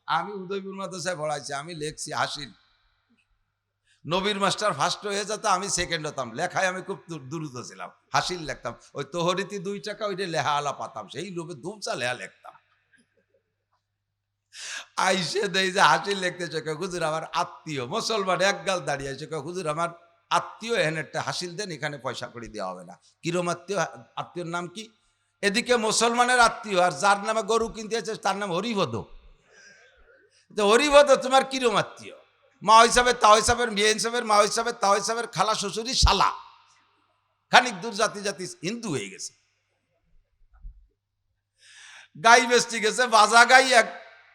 আমি উদয়পুর মাদ্রাসায় পড়াইছি, আমি লেখছি হাসিল। নবীর মাস্টার ফার্স্ট হয়ে যেত, আমি সেকেন্ড হতাম। লেখায় আমি খুব দ্রুত ছিলাম, হাসিল লিখতাম। ওই তোহরিতি 2 টাকা ওইটা লেহা আলা পাতাম, সেই লোভে দুমচা লেহা লিখতাম। আইসে দেই যে হাসিল লিখতেছে, হুজুর আমার আত্মীয় মুসলমান, এক গাল দাঁড়িয়ে আছে, হুজুর আমার আত্মীয়, এখানে একটা হাসিল দেন, এখানে পয়সা করে দেওয়া হবে না। কিরম আত্মীয়? আত্মীয়র নাম কি? এদিকে মুসলমানের আত্মীয়, আর যার নামে গরু কিনতে আছে তার নাম হরিভদ। হরিভদ তোমার কিরম আত্মীয়? মা হিসাবে, তা হিসাবের মেয়ে হিসাবের, মা হিসাবে, তা হিসাবের খালা শ্বশুরি শালা, খানিক দূর জাতি জাতি হিন্দু হয়ে গেছে। গাই বেচতে গেছে, বাজা গাই এক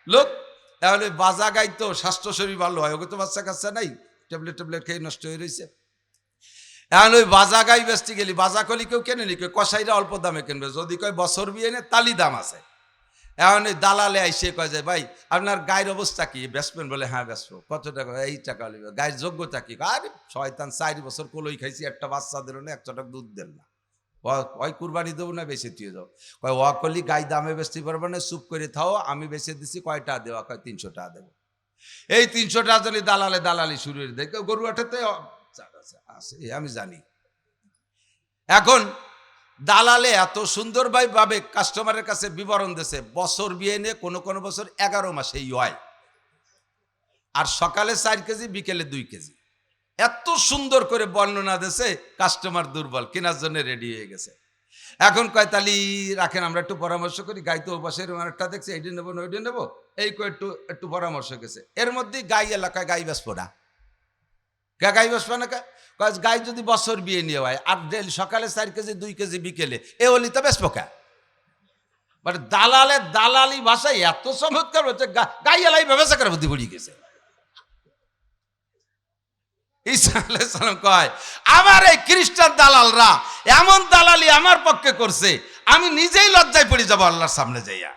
লোক। তাহলে বাজা গাই তো স্বাস্থ্য শরীর ভালো হয়, ওকে তো বাচ্চা কাচ্চা নাই, ট্যাবলেট ট্যাবলেট খেয়ে নষ্ট হয়ে রয়েছে। এখন ওই বাজা গাই বেচতে গেলি, বাজা কলি কেউ কেনে নি, কষাইরা অল্প দামে কিনবে, যদি কয় বছর বিয়ে নে তালি দাম আছে। এখন ওই দালালে আইসে কয় যায়, ভাই আপনার গায়ের অবস্থা কি, বেচবেন? বলে হ্যাঁ বেচবো। কত টাকা? এই টাকা। গায়ের যোগ্যতা কি? আরে শয়তান, 4 বছর কলই খাইছি, একটা বাচ্চা দিল না, 100 টাকা দুধ দেন না, ওই কুরবানি দেবো না, বেশি দিয়ে যাও। কয় ওয়া করলি গাই দামে বেচতে পারবো না, চুপ করে থাও, আমি বেচে দিচ্ছি, কয় টাকা দেওয়া? কয় 300 টাকা দেবো। এই 300 টাকা যদি দালালে দালালি শুরু করে দেয়, গরু হাটেতে আছে আমি জানি। এখন দালালে এত সুন্দর ভাবে কাস্টমারের কাছে বিবরণ দিয়েছে, বছর বিয়ে নিয়ে কোনো বছর 11 মাসেই হয়, আর সকালে 4 কেজি, বিকেলে 2 কেজি। এত সুন্দর করে বর্ণনা দিয়েছে, কাস্টমার দুর্বল, কেনার জন্য রেডি হয়ে গেছে। এখন কয় তালি রাখেন, আমরা একটু পরামর্শ করি। গাই তো ওপাশের একটা দেখছে, এইটা নেবো না ওইটা নেবো, এই কয় একটু পরামর্শ গেছে। এর মধ্যে গাই এলাকায় গাই বেসবো না, গাই বেসবো না। গাই যদি বছর বিয়ে নিয়ে হয়, আর সকালে 4 কেজি 2 কেজি, বিকেলে এ হলি তো বেসবো কা। মানে দালালি ভাষায় এত চমৎকার হচ্ছে, গাই এলাই ব্যবসা করে বুদ্ধি পড়িয়ে গেছে। ঈসা আলাইহিস সালাম কয়, আমার এই খ্রিস্টান দালালরা এমন দালালি আমার পক্ষে করছে, আমি নিজেই লজ্জায় পড়ে যাব আল্লাহর সামনে যাইয়া।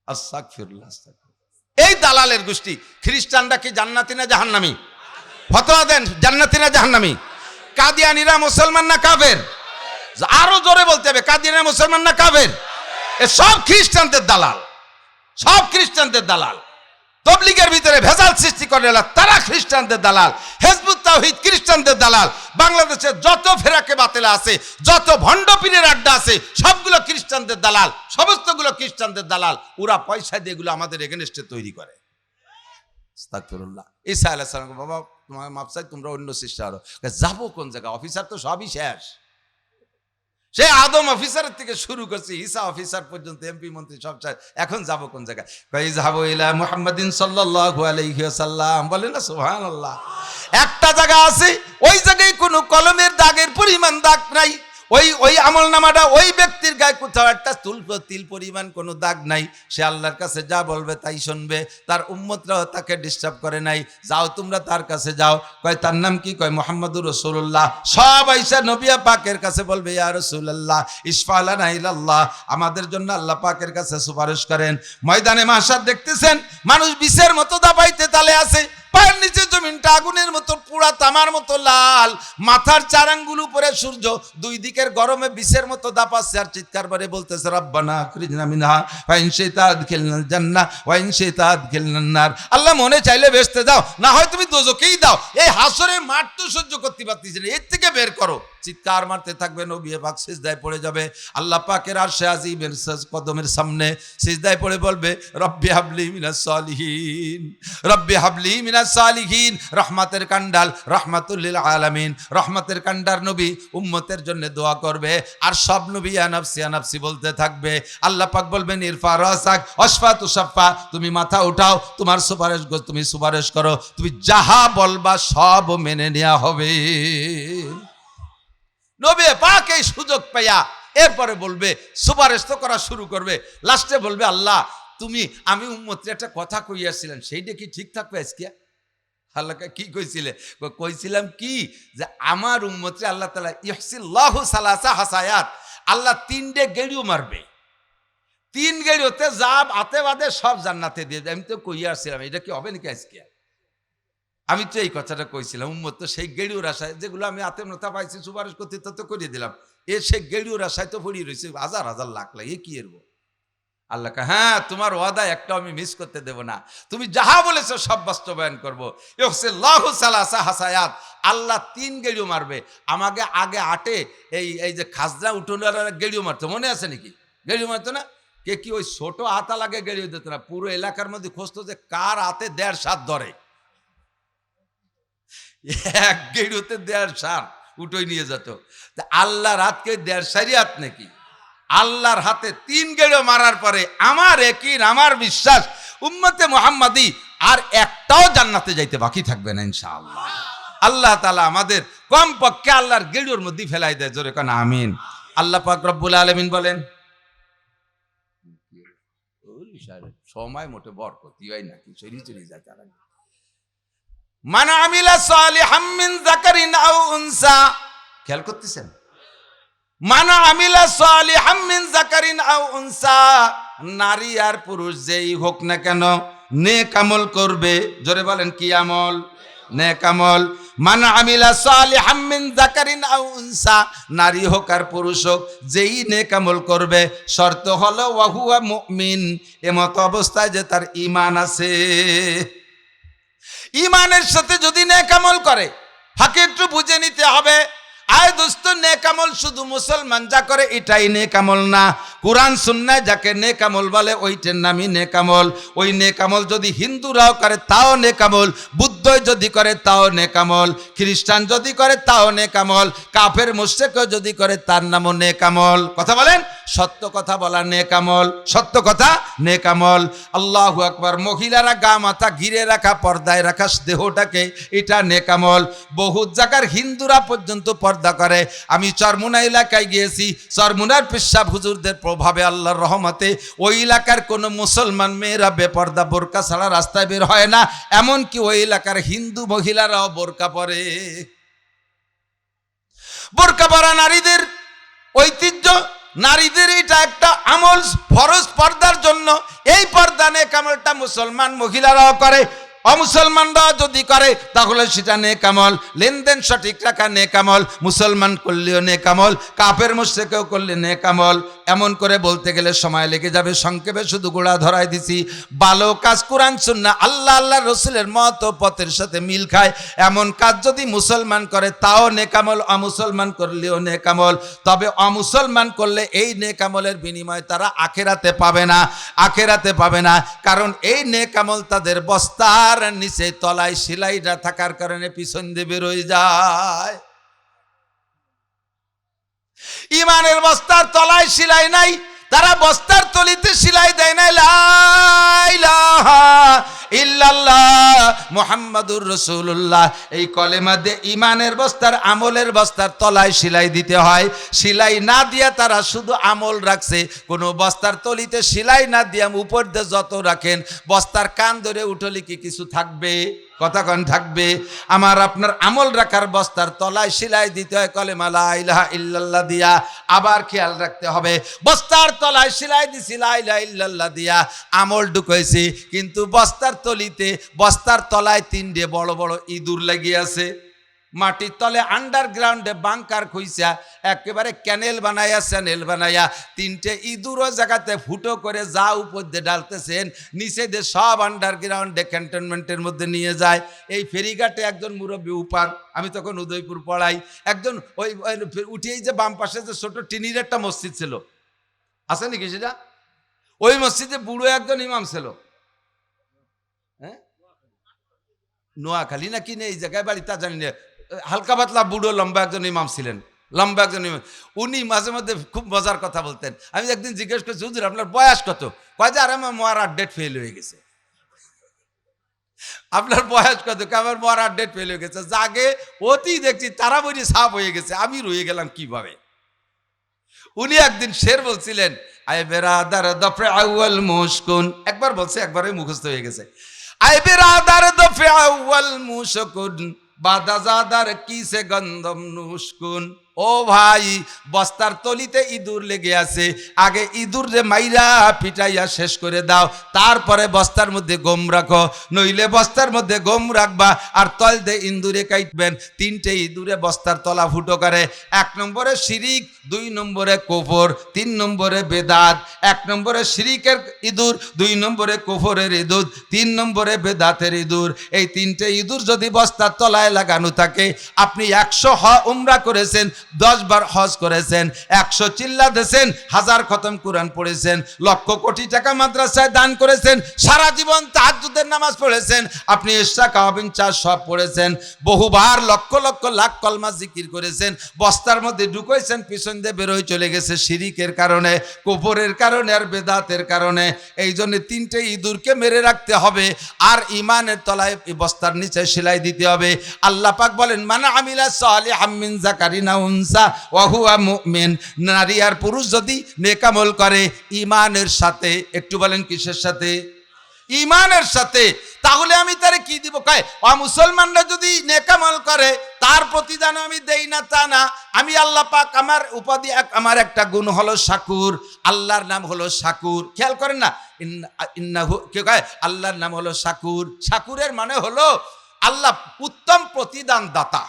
আস্তাগফিরুল্লাহ। এই দালালের গোষ্ঠী। খ্রিস্টানরা কি জান্নাতি না জাহান্নামী? ফতোয়া দেন, জান্নাতি না জাহান্নামী? কাদিয়ানীরা মুসলমান না কাফের? আরো জোরে বলতে হবে, কাদিয়ানীরা মুসলমান না কাফের? এ সব খ্রিস্টানদের দালাল, সব খ্রিস্টানদের দালাল। তবলিগের ভিতরে ভেজাল সৃষ্টি করে তারা খ্রিস্টানদের দালাল। হিজবুত তাওহীদ খ্রিস্টানদের দালাল। বাংলাদেশে যত ফেরাকে বাতিল আছে, যত ভণ্ড পীরের আড্ডা আছে, সবগুলো খ্রিস্টানদের দালাল, সমস্তগুলো খ্রিস্টানদের দালাল। ওরা পয়সা দিয়ে এগুলো আমাদের এগেনস্টে তৈরি করে। আস্তাগফিরুল্লাহ। ঈসা আলাইহিস সালাম, বাবা তোমার মাপ চাই, তোমরা অন্য সৃষ্টি আরো যাবো কোন জায়গায়? অফিসার তো সবই শেষ। সে আদম অফিসারের থেকে শুরু করছে, ঈসা অফিসার পর্যন্ত, এমপি মন্ত্রী সব চায়। এখন যাবো কোন জায়গায়? কই যাবো ইলা মুহাম্মাদিন সাল্লাল্লাহু আলাইহি ওয়াসাল্লাম। বলেন না সুবহানাল্লাহ। একটা জায়গা আছে, ওই জায়গায় কোনো কলমের দাগের পরিমাণ দাগ নাই। ওই আমল নামাটা ওই ব্যক্তির গায়ে কোথাও একটা তিল পরিমাণ কোনো দাগ নাই। সে আল্লাহর কাছে যা বলবে তাই শুনবে। তার উম্মতরাও তাকে ডিস্টার্ব করে নাই। যাও তোমরা তার কাছে যাও। কয় তার নাম কি? কয় মুহাম্মাদুর রাসূলুল্লাহ। সব আইসা নবী পাকের কাছে বলবে, ইয়া রাসূলুল্লাহ ইশফা লানা ইলাল্লাহ, আমাদের জন্য আল্লাহ পাকের কাছে সুপারিশ করেন। ময়দানে মাহশার দেখতেছেন, মানুষ বিষের মতো দাবাইতে তালে আছে, পায়ের নিচে জমিনটা আগুনের মতো পুরা তামার মতো লাল, মাথার 4 আঙ্গুল উপরে সূর্য, 2 দিকের গরমে বিষের মতো দাপাচ্ছে, আর চিৎকার করে বলতেছে, রব্বানা আখরিজনা মিনহা ওয়া ইন শি'তা আদখিলনাল জান্নাহ ওয়া ইন শি'তা আদখিলনান নার। আল্লাহ মনে চাইলে বেহেশতে দাও, না হয় তুমি দোজখেই দাও। এই হাসরের মাঠ তো সহ্য করতে পারতেছি না, এর থেকে বের করো। চিৎকার মারতে থাকবে, নবী পাক সিজদায় পড়ে যাবে। আল্লাহ পাকের আরশে আজিমের কদমের সামনে সিজদায় পড়ে বলবে, রব্বি হাবলি মিনাস সালিহিন, রব্বি হাবলি মিনাস সালিহিন। রহমতের কান্ডাল, রাহমাতুল লিল আলামিন, রহমতের কান্ডার নবী উম্মতের জন্য দোয়া করবে, আর সব নবী ইয়া নাফসি ইয়া নাফসি বলতে থাকবে। আল্লাহ পাক বলবেন, ইরফা রাসাক ওয়াশফা তুশাফা, তুমি মাথা উঠাও, তোমার সুপারিশ তুমি সুপারিশ করো, তুমি যাহা বলবা সব মেনে নেওয়া হবে। নবী পাক এই সুযোগ পাইয়া এরপরে বলবে, সুপারিশ তো করা শুরু করবে। লাস্টে বলবে, আল্লাহ তুমি, আমি উম্মতের একটা কথা কইয়াছিলেন, সেইটা কি ঠিক থাকবে আজকে? আল্লাহকে কি কইছিলাম কি, যে আমার উম্মতে আল্লাহ তাআলা ইহসিল্লাহু সালাসা হাসায়াত, আল্লাহ 3টে গেড়িও মারবে। 3 গেড়িওতে যা আতে বাদে সব জান্নাতে দিয়ে দেবে। আমি তো কইয়াছিলাম, এটা কি হবে নাকি আজকে? আমি তো এই কথাটা কইছিলাম। উম্মত তো সেই গেড়িওর আশায়, যেগুলো আমি হাতে নথা পাইছি সুপারিশ করতে তো করিয়ে দিলাম, সেই গেড়িওর আশায় তো পড়িয়ে রয়েছে হাজার হাজার লাখ লাখ। এ কি এরবো? আল্লাহকে, হ্যাঁ তোমার ওয়াদা একটা আমি মিস করতে দেব না, তুমি যাহা বলেছো সব বাস্তবায়ন করবো। ইউহসিল্লাহু সালাসা হাসায়াত, আল্লাহ 3 গেড়িও মারবে। আমাকে আগে আটে এই যে খাজনা উঠোনার গেড়িও মারতো, মনে আছে নাকি? গেড়িও মারতো না? কে কি ওই ছোট হাতা লাগে গেড়িও দিত না, পুরো এলাকার মধ্যে খুঁজতো যে কার হাতে 1.5 সাত ধরে। এক গেড়িওতে 1.5 সার উঠোই নিয়ে যেত। আল্লাহর হাতকে 1.5 সারি হাত নাকি? আল্লাহর হাতে 3 গেড়ো মারার পরে আমার ইয়াকিন, আমার বিশ্বাস, উম্মতে মুহাম্মাদি আর একটাও জান্নাতে যাইতে বাকি থাকবে না ইনশাআল্লাহ। আল্লাহ তাআলা আমাদের কমপক্ষে আল্লাহর গেড়োর মধ্যে ফেলাই দেয়, জোরে কোন আমিন। আল্লাহ পাক রব্বুল আলামিন বলেন, সময় মোটে বরকতি হয় নাকি, চরি চরি যায় তারা। মান আমিলা সালিহাম মিন যাকারিন আও উনসা, খেয়াল করতেছেন? মান আমিলা সালিহাম মিন যাকারিন আও উনসা, নারী আর পুরুষ যেই হোক না কেন নেক আমল করবে। জোরে বলেন কি আমল? নেক আমল। মান আমিলা সালিহাম মিন যাকারিন আও উনসা, নারী হোক আর পুরুষ হোক যেই নেক আমল করবে, শর্ত হলো ওয়া হুয়া মুমিন, এমত অবস্থায় যে তার ঈমান আছে। ঈমানের সাথে যদি নেক আমল করে, হাকে একটু বুঝে নিতে হবে। আয় দোস্ত, নেক আমল শুধু মুসলমান যা করে এটাই নেক আমল না। কোরআন সুন্নায় যাকে নেক আমল বলে ওইটার নামই নেক আমল। ওই নেক আমল যদি হিন্দুরাও করে তাও নেক আমল, বুদ্ধ যদি করে তাও নেক আমল, খ্রিস্টান যদি করে তাও নেক আমল, কাফের মুশরিকও যদি করে তার নামও নেক আমল। কথা বলেন, সত্য কথা বলা নেক আমল, সত্য কথা নেক আমল। আল্লাহু আকবার। মহিলারা গা মাথা ঘিরে রাখা, পর্দায় রাখা দেহটাকে, এটা নেক আমল। বহু জায়গার হিন্দুরা পর্যন্ত পর্দা করে। আমি চরমুনা এলাকায় গিয়েছি, চরমুনার পেশাব হুজুরদের প্রভাবে আল্লাহর রহমতে ওই এলাকার কোনো মুসলমান মেয়েরা বেপর্দা বোরকা ছাড়া রাস্তায় বের হয় না, এমনকি ওই এলাকার হিন্দু মহিলারাও বোরকা পরে। বোরকা পরা নারীদের ঐতিহ্য, নারীদের এটা একটা আমল ফরজ পর্দার জন্য। এই পর্দা নেক আমলটা মুসলমান মহিলারাও করে, অমুসলমানরা যদি করে তাহলে সেটা নেক আমল। লেনদেন সঠিক রাখা নেক আমল, মুসলমান করলেও নেক আমল, কাফের মুশরিকও করলে নেক আমল। এমন করে বলতে গেলে সময় লেগে যাবে, সংক্ষেপে শুধু গোড়া ধরাই দিছি। ভালো কাজ কোরআন সুন্নাহ আল্লাহ আল্লাহর রাসূলের মত ও পথের সাথে মিল খায় এমন কাজ যদি মুসলমান করে তাও নেক আমল, অমুসলমান করলেও নেক আমল। তবে অমুসলমান করলে এই নেক আমলের বিনিময় তারা আখিরাতে পাবে না, আখিরাতে পাবে না। কারণ এই নেক আমল তাদের বস্তার নিচে তলায় সেলাইটা থাকার কারণে পিছন দিয়ে বেরোয় যায়। ঈমানের বস্তার তলায় সেলাই নাই, তারা বস্তার তলিতে সেলাই দেয় না লা ইলাহা ইল্লাল্লাহ মুহাম্মাদুর রাসূলুল্লাহ। এই কলেমা দিয়ে ঈমানের বস্তার, আমলের বস্তার তলায় সেলাই দিতে হয়। সেলাই না দিয়া তারা শুধু আমল রাখছে, কোনো বস্তার তলিতে সেলাই না দিয়া উপর দিয়ে যত রাখেন, বস্তার কান ধরে উঠলে কি কিছু থাকবে? কথা কন থাকবে? আমার আপনার আমল রাখার বস্তার তলায় সেলাই দিতে হয় কলেমা লা ইলাহা ইল্লাল্লাহ দিয়া। আবার খেয়াল রাখতে হবে, বস্তার তলায় সেলাই দিছি লা ইলাহা ইল্লাল্লাহ দিয়া, আমল ঢুকাইছি, কিন্তু বস্তার তলিতে, বস্তার তলায় 3টে বড় বড় ইঁদুর লাগিয়ে আছে। মাটির তলে আন্ডারগ্রাউন্ডে বাংকার খুইসা একেবারে ক্যানেল বানাইয়া, চ্যানেল বানাইয়া 3টে ইঁদুরও জায়গাতে ফুটো করে যা উপর দিয়ে ডালতেছেন, নিচে দিয়ে সব আন্ডারগ্রাউন্ডে ক্যান্টনমেন্টের মধ্যে নিয়ে যায়। এই ফেরিঘাটে একজন মুরব্বী উপার, আমি তখন উদয়পুর পড়াই, একজন ওই উঠিয়েই যে বাম পাশে যে ছোট টিনির একটা মসজিদ ছিল, আছে নাকি সেটা? ওই মসজিদে বুড়ো একজন ইমাম ছিল। হ্যাঁ, নোয়াখালী নাকি নেই এই জায়গায় বাড়ি তা জানি না, হালকা পাতলা বুড়ো লম্বা একজন ইমাম ছিলেন, লম্বা একজন ইমাম। উনি মাঝে মধ্যে খুব মজার কথা বলতেন। আমি একদিন জিজ্ঞেস করছি, হুজুর আপনার বয়স কত? কয় যে আরে আমার মরার ডেট ফেল হয়ে গেছে। আপনার বয়স কত? আমার মরার ডেট ফেল হয়ে গেছে। জাগে অতি দেখছি তারা বই সাপ হয়ে গেছে, আমি রয়ে গেলাম কিভাবে। উনি একদিন শের বলছিলেন, আয় বেরাদার দফে আউয়াল মুশকুন, একবার বলছে, একবারই মুখস্থ হয়ে গেছে। আয় বেরাদার দফে আউয়াল মুশকুন বাদাজাদার কিসে গন্ধম নুশকুন। ও ভাই, বস্তার তলিতে ইঁদুর লেগে আছে, আগে ইঁদুর রে মাইরা পিটাইয়া শেষ করে দাও, তারপরে বস্তার মধ্যে গম রাখো, নইলে বস্তার মধ্যে গম রাখবা আর তল দিয়ে ইঁদুরে কাটবেন। তিনটে ইঁদুরে বস্তার তলা ফুটো করে। 1 নম্বরে শিরিক, 2 নম্বরে কুফর, 3 নম্বরে বেদাত। 1 নম্বরে শিরিকের ইঁদুর, 2 নম্বরে কুফরের ইঁদুর, 3 নম্বরে বেদাতের ইঁদুর। এই তিনটে ইঁদুর যদি বস্তার তলায় লাগানো থাকে, আপনি 100 উমরা করেছেন, 10 বার হজ করেছেন, 100 চিল্লা দিয়েছেন, 1000 খতম কোরআন পড়েছেন, লক্ষ কোটি টাকা মাদ্রাসায় দান করেছেন, সারা জীবন তাহাজ্জুদের নামাজ পড়েছেন, আপনি ইশা কাওয়াবিন চার সব পড়েছেন, বহুবার লক্ষ লক্ষ লাখ কলমা জিকির করেছেন, বস্তার মধ্যে ঢুকাইছেন, পিছন দিয়ে বেরোয় চলে গেছে শিরিকের কারণে, কুফরের কারণে আর বেদাতের কারণে। এই জন্য তিনটে ইঁদুরকে মেরে রাখতে হবে আর ইমানের তলায় বস্তার নিচে সেলাই দিতে হবে। আল্লাহ পাক বলেন, মান আমিলা সালিহাম মিন যাকারিন আও উনসা ওয়া হুয়া মুমিন। নারী আর পুরুষ যদি নেক আমল করে ইমানের সাথে, একটু বলেন কিসের সাথে? ইমানের সাথে। তাহলে আমি তারে কি দিব? কয় মুসলমানরা যদি নেক আমল করে তার প্রতিদান আমি দেই না, তা না। আমি আল্লাহ পাক, আমার উপাধি, আমার একটা গুণ হলো শাকুর। আল্লাহর নাম হলো শাকুর। খেয়াল করেন না, ইন্নাহু কে কয় আল্লাহর নাম হলো শাকুর। শাকুরের মানে হলো আল্লাহ উত্তম প্রতিদান দাতা,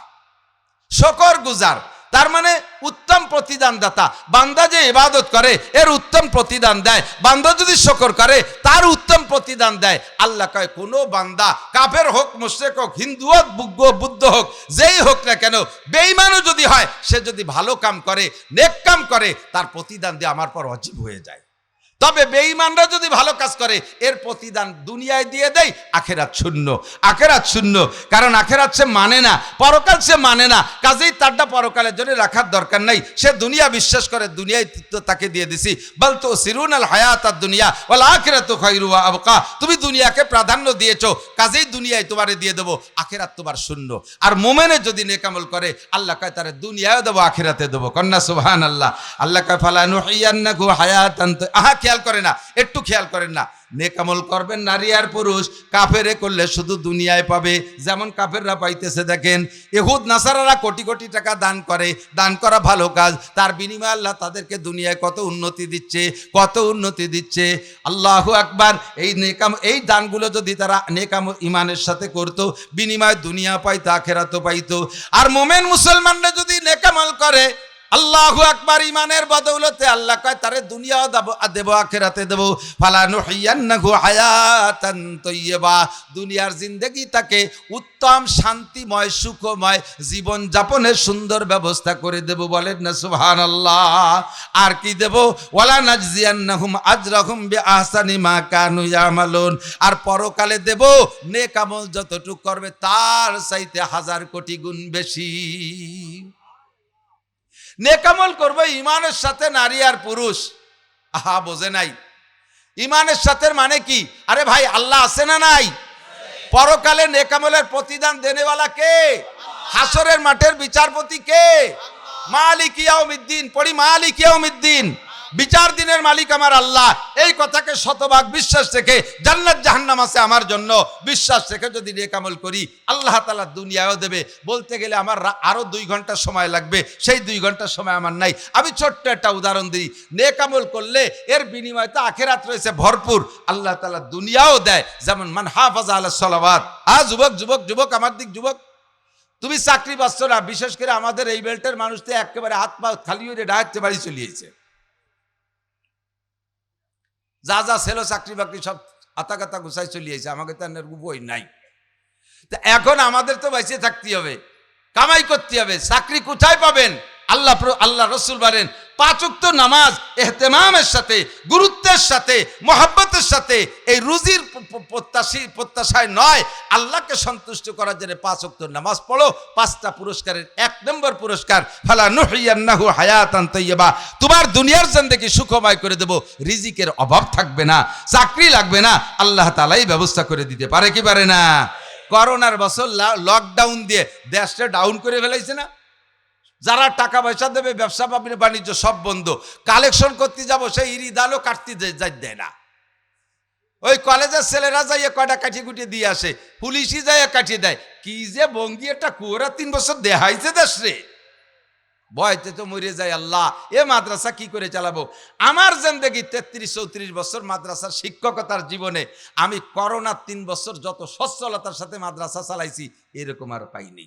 শকর গুজার। তার মানে উত্তম প্রতিদান দাতা। বান্দা যে ইবাদত করে এর উত্তম প্রতিদান দেয়, বান্দা যদি শকর করে তার উত্তম প্রতিদান দেয়। আল্লাহ কয় কোনো বান্দা কাফের হোক, মুশরিক হোক, হিন্দু হোক, বুদ্ধ হোক, যেই হোক না কেন, বেঈমানও যদি হয়, সে যদি ভালো কাম করে, নেক কাম করে, তার প্রতিদান দিয়ে আমার পর ওয়াজিব হয়ে যায়। তবে বেঈমানরা যদি ভালো কাজ করে এর প্রতিদান দুনিয়ায় দিয়ে দেয়, আখেরাত শূন্য। আখেরাত শূন্য, কারণ আখেরাত সে মানে না, পরকাল সে মানে না, কাজেই তারটা পরকালের জন্য রাখার দরকার নাই। সে দুনিয়া বিশ্বাস করে, দুনিয়ায় তো তাকে দিয়ে দিছি। বল তো সিরুনাল হায়াতাদ দুনিয়া ওয়াল আখিরাতু খায়রু ওয়া আবকা। তুমি দুনিয়াকে প্রাধান্য দিয়েছো, কাজেই দুনিয়ায় তোমারে দিয়ে দেবো, আখেরাত তোমার শূন্য। আর মোমেনে যদি নেক আমল করে আল্লাহ কয় তারে দুনিয়ায়ও দেবো, আখেরাতে দেবো। কন্যা সুবহানাল্লাহ। আল্লাহ কয় ফালা নুহিয়ান্নাকু হায়াতান। খেয়াল করে না, একটু খেয়াল করেন না। নেক আমল করবেন নারী আর পুরুষ, কাফেরে করলে শুধু দুনিয়ায় পাবে, যেমন কাফেররা পাইতেছে। দেখেন ইহুদ নাসারারা কোটি কোটি টাকা দান করে, দান করা ভালো কাজ, তার বিনিময়ে আল্লাহ তাদেরকে দুনিয়ায় কত উন্নতি দিচ্ছে, কত উন্নতি দিচ্ছে। আল্লাহু আকবার। এই নেকাম, এই দানগুলো যদি তারা নেকাম ইমানের সাথে করতো, বিনিময়ে দুনিয়া পাইতো, আখেরাতও পাইতো। আর মোমেন মুসলমানরা যদি নেকামল করে, আল্লাহু আকবার, ইমানের বদৌলতে আল্লাহ কয় তারে দুনিয়াও দেব, আখিরাতে দেব। ফালা নুহিয়ান্নাহু হায়াতান তাইয়্যিবা। দুনিয়ার জিন্দেগি তাকে উত্তম, শান্তিময়, সুখময় জীবন যাপনের সুন্দর ব্যবস্থা করে দেব। বলেন না সুবহানাল্লাহ। আর কি দেব? ওয়ালা নাজজিয়ান্নাহুম আজরাহুম বিআহসানি মা কানু ইয়ামালুন। আর পরকালে দেব নেক আমল যতটুকু করবে তার চাইতে 1000 কোটি গুণ বেশি। নেকামল করবে ইমানের সাথে নারী আর পুরুষ। আহা, বোঝে নাই ইমানের সাথে মানে কি? আরে ভাই, আল্লাহ আছে না নাই? পরকালে নেকামলের প্রতিদান দেনেওয়ালা কে? হাসরের মাঠের বিচারপতি কে? মালিক ইয়াউমিদ্দিন। পড়ি মালিক ইয়াউমিদ্দিন। বিচার দিনের মালিক আমার আল্লাহ। এই কথাকে শতভাগ বিশ্বাস রেখে, জান্নাত জাহান্নাম আছে আমার জন্য বিশ্বাস রেখে যদি নেক আমল করি, আল্লাহ তাআলা দুনিয়াও দেবে। বলতে গেলে আমার আরো 2 ঘন্টা সময় লাগবে, সেই 2 ঘন্টার সময় আমার নাই। আমি ছোট্ট একটা উদাহরণ দিই। নেক আমল করলে এর বিনিময়ে তো আখিরাত রয়েছে ভরপুর। আল্লাহ তাআলা দুনিয়াও দেয়। যেমন মান হাফাজা আলা সালাওয়াত। যুবক আমার দিক যুবক, তুমি চাকরি পাচ্ছ না, বিশেষ করে আমাদের এই বেল্টের মানুষ তো একেবারে হাত পা খালি হয়ে ডাইরেক্ট বাড়ি চলিয়েছে। যা যা ছিল চাকরি বাকরি সব আতাকাতা গুছাই চলিয়েছে, আমাকে তো বই নাই। তা এখন আমাদের তো বেঁচে থাকতে হবে, কামাই করতে হবে। চাকরি কোথায় পাবেন? আল্লাহ রসুল বলেন 5 ওয়াক্ত নামাজ ইহতেমামের সাথে, গুরুত্বের সাথে, মহব্বতের সাথে, এই রুজির প্রত্যাশায় নয়, আল্লাহকে সন্তুষ্ট করার জন্য 5 ওয়াক্ত নামাজ পড়ো। 5টা পুরস্কারের 1 নম্বর পুরস্কার ফালা নুহিয়ান্নাহু হায়াতান তাইয়্যিবা। তোমার দুনিয়ার জিন্দেগি সুখময় করে দেব, রিজিকের অভাব থাকবে না, চাকরি লাগবে না, আল্লাহ তাআলাই ব্যবস্থা করে দিতে পারে কি পারে না? করোনার বছর লকডাউন দিয়ে দেশটা ডাউন করে ফেলাইছে না? যারা টাকা পয়সা দেবে, ব্যবসা বাণিজ্য সব বন্ধ। কালেকশন করতে যাবো, সেই ইরিদালও কাটতে দেয় না। ওই কলেজের ছেলেরা যাইয়ে কয়টা কাঠি কুটি দিয়ে আসে, পুলিশই যাইয়ে কাটিয়ে দেয়। কি যে বঙ্গি একটা কুয়োরা 3 বছর দেখাইছে দেশ রে। ভয়তে তো মরে যায় আল্লাহ, এ মাদ্রাসা কি করে চালাবো। আমার জিন্দেগি 33-34 বছর মাদ্রাসার শিক্ষকতার জীবনে আমি করোনার 3 বছর যত সচ্ছলতার সাথে মাদ্রাসা চালাইছি এরকম আর পাইনি।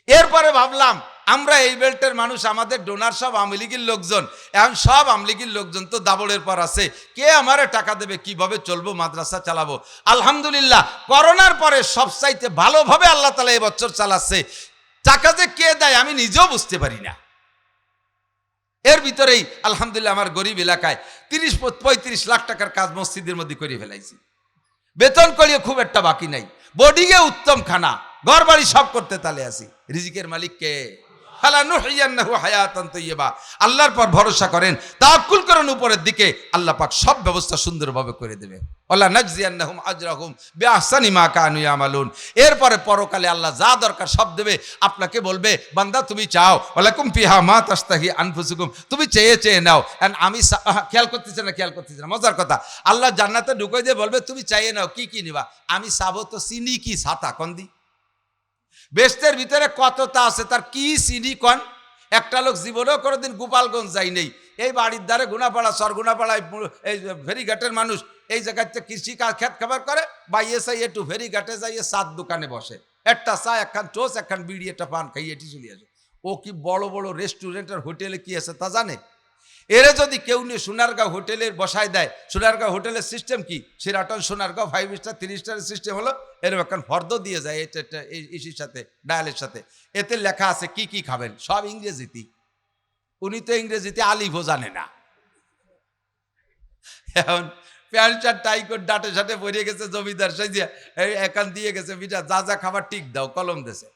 এরপরে ভাবলাম আমরা এই বেল্টের মানুষ, আমাদের ডোনার সব আওয়ামী লীগের লোকজন, এখন সব আওয়ামী লীগের লোকজন তো দাবড়ের পর আছে, কে আমারে টাকা দেবে, কিভাবে চলবো, মাদ্রাসা চালাবো। আলহামদুলিল্লাহ করোনার পরে সবচাইতে ভালোভাবে আল্লাহ তাআলা এই বছর চালাচ্ছে। টাকা যে কে দেয় আমি নিজেও বুঝতে পারি না। এর ভিতরেই আলহামদুলিল্লাহ আমার গরিব এলাকায় 30-35 লাখ টাকার কাজ মসজিদের মধ্যে করে ফেলাইছি। বেতন করিয়ে খুব একটা বাকি নাই, বোর্ডিংয়ে উত্তম খানা, ঘর বাড়ি সব করতে তালে আছি। রিজিকের মালিক কে? ফালানুহিয়ান্নাহু হায়াতান তাইয়্যিবা। আল্লাহর পর ভরসা করেন, তাওয়াক্কুল করেন উপরের দিকে, আল্লাহ পাক সব ব্যবস্থা সুন্দরভাবে করে দেবে। ওয়ালা নাজজিয়ান্নাহুম আজরাহুম বিআহসানি মা কানু ইয়ামালুন। এরপরে পরকালে আল্লাহ যা দরকার সব দেবে। আপনাকে বলবে বান্দা তুমি চাও, ওয়ালাকুম ফিহা মা তাশতাহি আনফুসুকুম, তুমি চেয়ে চেয়ে নাও। এন্ড আমি খেয়াল করতেছি না, মজার কথা, আল্লাহ জান্নাতে ঢুকে দিয়ে বলবে তুমি চাইয়ে নাও, কি কি নিবা? আমি চাবো তো চিনি কি ছাতা কন্দি। বেস্তের ভিতরে কতটা আছে, তার কি চিনি কন। একটা লোক জীবনেও কোনোদিন গোপালগঞ্জ যাই নেই, এই বাড়ির ধারে গুনাপাড়া সরগুনাপাড়ায় এই ফেরিঘাটের মানুষ এই জায়গাতে কৃষি কাজ খেত খাবার করে, বাইয়ে চাই একটু ফেরিঘাটে যাইয়ে চার দোকানে বসে, একটা চা, একখান টোস, একখান বিড়ি, একটা পান খাইয়ে এটি চলে আসে। ও কি বড় বড় রেস্টুরেন্টের হোটেলে কি আছে তা জানে? এরে যদি কেউ নিয়ে সোনারগাঁও হোটেলের বসায় দেয়, সোনারগাঁও হোটেলের সিস্টেম কি, সেরাটন সোনারগাঁও 5 স্টার 3 স্টারের সিস্টেম হলো এরকম একখান ফর্দ দিয়ে যায় এটা ইসির সাথে, ডায়ালের সাথে, এতে লেখা আছে কি কি খাবেন, সব ইংরেজিতে। উনি তো ইংরেজিতে আলিফও জানে না। এখন প্যান্ট শার্ট টাই করে ডাটে সাথে পরিয়ে গেছে জমিদার সাইজে, এখান দিয়ে গেছে বিটা যা যা খাবার টিক দাও, কলম দেশে।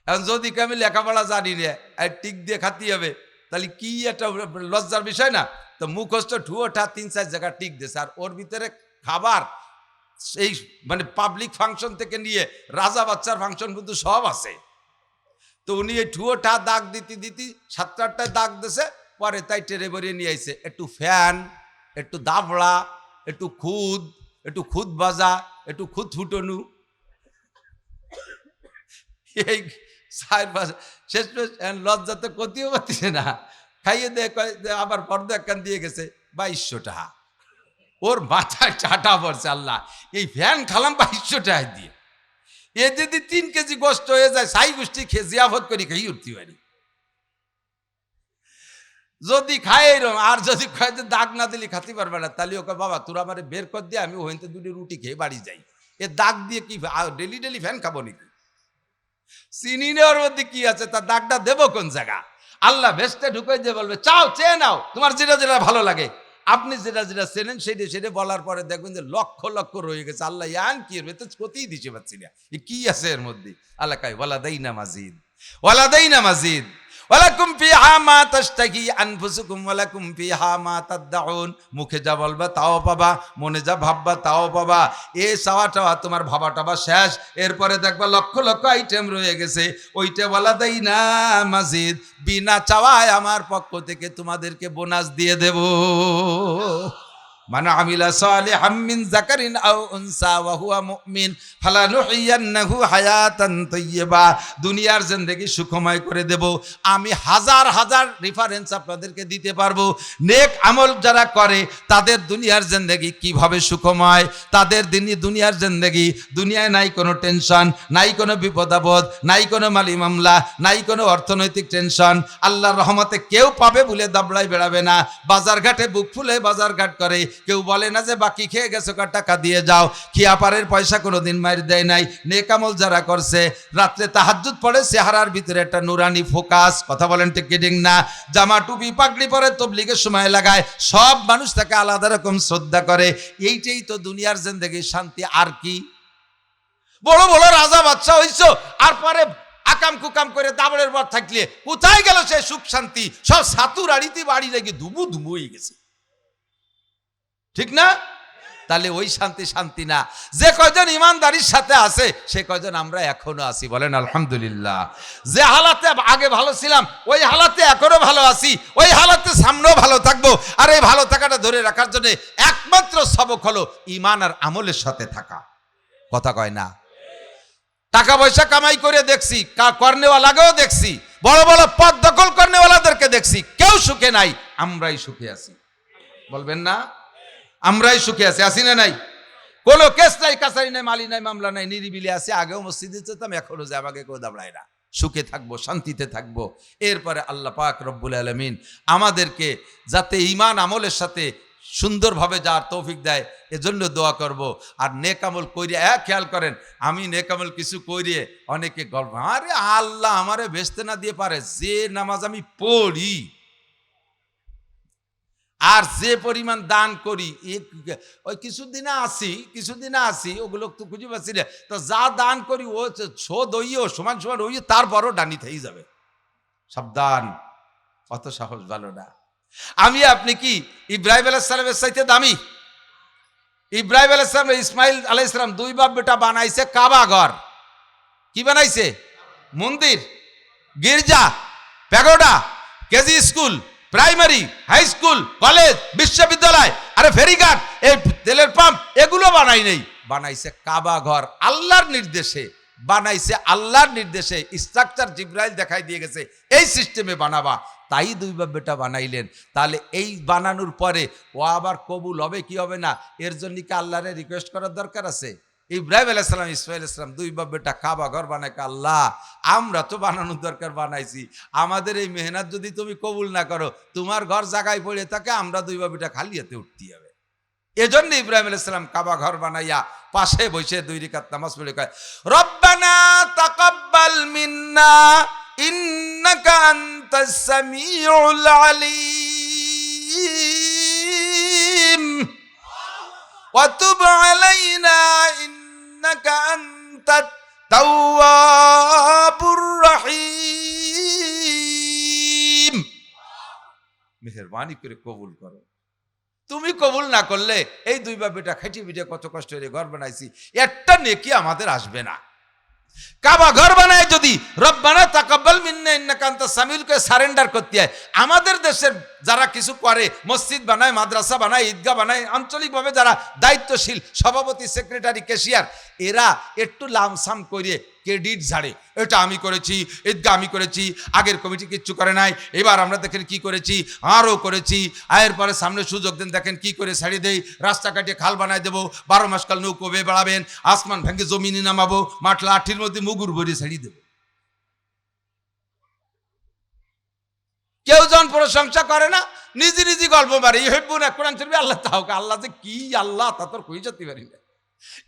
এখন যদি আমি লেখাপড়া জানি না আর টিক দিয়ে খাতি হবে, তাহলে কি একটা লজ্জার বিষয় না? তো মুখস্থ ঠুয়োটা 3-4 জায়গা টিক দিয়েছে, আর ওর ভিতরে খাবার এই মানে পাবলিক ফাংশন থেকে নিয়ে রাজা বাচ্চার ফাংশন কিন্তু সব আছে। তো উনি এই ঠুয়োটা দাগ দিতে 7-8টায় দাগ দিয়েছে, পরে তাই টেরে বেরিয়ে নিয়ে আইছে একটু ফ্যান, একটু দাবড়া, একটু খুদ বাজা, একটু খুদ ফুটনু, এই শেষ লজ্জাতে কতিও পাচ্ছে না, খাইয়ে দিয়ে আবার পর্দা একখান দিয়ে গেছে 2200 টাকা। ওর মাথায় চাটা পড়ছে, আল্লাহ এই ফ্যান খালাম 2200 টাকা দিয়ে, এ যদি 3 কেজি গোস্ত হয়ে যায় সাই গোষ্ঠী খেয়ে জিয়াফত করি খাই উঠতে পারি। যদি খায় এরম, আর যদি খায় যে দাগ না দিলে খাতে পারবে না, তাহলে ওকে বাবা তোরা আমার বের কর দিয়ে আমি ওইতে 2টি রুটি খেয়ে বাড়ি যাই। এ দাগ দিয়ে কি ডেলি ফ্যান খাবো নাকি? চিনি নেওয়ার মধ্যে কি আছে, তার দাগটা দেবো কোন জায়গা? আল্লাহ ভেস্তে ঢুকে দিয়ে বলবে চাও চেয়ে নাও, তোমার যেটা যেটা ভালো লাগে। আপনি যেটা যেটা চেনেন সেটা বলার পরে দেখবেন যে লক্ষ লক্ষ রয়ে গেছে। আল্লাহ ইয়ান কি কোথায় দিতে পারছি না, কি আছে এর মধ্যে? আল্লাহ কাই ওয়ালাদাইনা মাজিদ ওয়ালাকুম ফিহা মা তাশতাহি আনফুসুকুম ওয়ালাকুম ফিহা মা তাদউন। মুখে যা বলবা তাও পাবা, মনে যা ভাববা তাও পাবা। এ চাওয়াটা তোমার ভাবাটা শেষ, এরপরে দেখবা লক্ষ লক্ষ আইটেম রয়ে গেছে। ওইটা ওয়ালাদাইনা মাজিদ, বিনা চাওয়ায় আমার পক্ষ থেকে তোমাদেরকে বোনাস দিয়ে দেব। মান আমিলা সালিহাম মিন যাকারিন আও উনসা ওয়া হুয়া মুমিন ফালানুহিয়ান্নাহু হায়াতান তাইয়্যিবা। দুনিয়ার জিন্দেগি সুখময় করে দেব। আমি হাজার হাজার রেফারেন্স আপনাদেরকে দিতে পারবো। নেক আমল যারা করে তাদের দুনিয়ার জিন্দেগি কিভাবে সুখময়, তাদের দুনিয়ার জিন্দেগি, দুনিয়ায় নাই কোনো টেনশন, নাই কোনো বিপদ আপদ, নাই কোনো মালি মামলা, নাই কোনো অর্থনৈতিক টেনশন। আল্লাহর রহমতে কেউ পাবে বলে দাবড়াই বেড়াবে না। বাজার ঘাটে বুক ফুলে বাজার ঘাট করে, কেউ বলে না যে বাকি খেয়ে গেছো টাকা দিয়ে যাও। খিয়াপারের পয়সা কোনোদিন মার দেয় নাই। নেক আমল যারা করছে, রাত্রে তাহাজ্জুদ পড়ে, চেহারার ভিতরে একটা নুরানি ফোকাস, কথা বলেন ঠিক কি ঠিক না? জামা টুপি পাগড়ি পরে তবলিগের সময় লাগায়, সব মানুষ তাকে আলাদা রকম শ্রদ্ধা করে। এইটাই তো দুনিয়ার জিন্দেগির শান্তি। আর কি? বড় বড় রাজা বাদশা হইছো, আর পরে আকাম কুকাম করে দাবড়ের পর থাকলে কোথায় গেল সে সুখ শান্তি? সব সাতুর আড়িতে বাড়ি লেগে ধুবু হয়ে গেছে, ঠিক না? তাহলে ওই শান্তি না। যে কয়জন ইমানদারির সাথে আছে সে কয়জন আমরা এখনো আছি, বলেন আলহামদুলিল্লাহ। যে হালাতে আগে ভালো ছিলাম ওই হালাতে এখনো ভালো আছি, ওই হালাতে সামনেও ভালো থাকবো। আর এই ভালো থাকাটা ধরে রাখার জন্য একমাত্র সবক হলো ঈমান আর আমলের সাথে থাকা, কথা কয় না? টাকা পয়সা কামাই করে দেখছি, কর্নেওয়ালাকেও দেখছি, বড় বড় পদ দখল করেওয়ালাদেরকে দেখছি, কেউ সুখে নাই, আমরাই সুখে আছি। বলবেন না আমরাই সুখে আছি? আসি না নাই? কোনো কেস নাই, কাছারি নাই, মালি নাই, মামলা নাই, নিরিবিলি আছে। আগেও মসজিদে যেতাম, এখনো যে আমাকে কেউ দাবড়ায় না। সুখে থাকবো, শান্তিতে থাকবো। এরপরে আল্লাহ পাক রব্বুল আলামিন আমাদেরকে যাতে ঈমান আমলের সাথে সুন্দরভাবে যার তৌফিক দেয়, এজন্য দোয়া করব। আর নেক আমল কইরে, খেয়াল করেন, আমি নেক আমল কিছু কইরে অনেকে গল্প, আরে আল্লাহ আমারে বেচতে না দিয়ে পারে, যে নামাজ আমি পড়ি আর যে পরিমাণ দান করি, ওই কিছুদিনে আসি ওগুলো তো খুঁজে পাচ্ছি না। তো যা দান করি ও শোধ হইও সমান সমান হইও, তারপরও ডানি থেই যাবে। সাবধান, অত সাহস ভালো না। আমি আপনি কি ইব্রাহিম আলাইহিস সালামের চাইতে দামি? ইব্রাহিম আলাইহিস সালাম, ইসমাইল আলাইহিস সালাম দুই বাপ বেটা বানাইছে কাবা ঘর। কি বানাইছে? মন্দির, গির্জা, pagoda, KG school, primary, high school, college, বিশ্ববিদ্যালয়, আরে ফেরিঘাট, এই তেলের পাম্প, এগুলো বানাই নেই, বানাইছে কাবা ঘর। আল্লাহর নির্দেশে বানাইছে, আল্লাহর নির্দেশে স্ট্রাকচার জিব্রাইল দেখাই দিয়ে গেছে, এই সিস্টেমে বানাবা। তাই দুই বাপ বেটা বানাইলেন। তাহলে এই বানানোর পরে ও আবার কবুল হবে কি হবে না, এর জন্য কি আল্লাহরে রিকোয়েস্ট করার দরকার আছে? ইব্রাহিম আলাইহিস সালাম, ইসমাইল আলাইহিস সালাম দুই বাপ বেটা কাবা ঘর বানায়, আল্লাহ আমরা তো বানানোর দরকার বানাইছি, আমাদের এই মেহনত যদি তুমি কবুল না করো, তোমার ঘর জায়গায় পড়ে থাকে, আমরা দুই বাপ বেটা খালি হাতে উঠতে হবে। এজন্য ইব্রাহিম আলাইহিস সালাম কাবা ঘর বানাইয়া পাশে বসে 2 রাকাত নামাজ পড়ে কয়, রব্বানা তাকাব্বাল মিন্না ইন্নাকা আনতাস সামিউল আলিম ওয়া তুব আলাইনা ইন্নাকা আনতাত তাওয়াবুর রহিম। মেহেরবানি করে কবুল করো। তুমি কবুল না করলে এই দুই বাপ বেটা খাইটি পিঠে কত কষ্ট করে ঘর বানাইছি, একটা নেকি আমাদের আসবে না। কাবা ঘর বানায় যদি রব্বানা তাকাব্বাল মিন্না ইন্নাকা আনতাস সামিউলকে সারেন্ডার করতে হয়, আমাদের দেশের যারা কিছু করে, মসজিদ বানায়, মাদ্রাসা বানায়, ঈদগাহ বানায়, আঞ্চলিকভাবে যারা দায়িত্বশীল সভাপতি, সেক্রেটারি, ক্যাশিয়ার, এরা একটু লামসাম করে ক্রেডিট ঝাড়ে, এটা আমি করেছি, ঈদগাহ আমি করেছি, আগের কমিটি কিচ্ছু করে নাই, এবার আমরা দেখেন কি করেছি, আরও করেছি, আয়ের পরে সামনে সুযোগ দেন, দেখেন কি করে ছাড়ি দেই, রাস্তা কাটিয়ে খাল বানায় দেবো, 12 মাস কাল নৌকো বেয়ে বেড়াবেন, আসমান ভেঙে জমিনে নামাবো, মাঠ লাঠির মধ্যে মুগুর ভরে ছাড়ি দেবো। কেউ যখন প্রশংসা করে না, নিজে নিজে গল্প মারে, ইউহিব্বুনা, কোরআন শরীফে আল্লাহ তাও, আল্লাহ যে কি আল্লাহ তা তোর কই যেতে পারি না।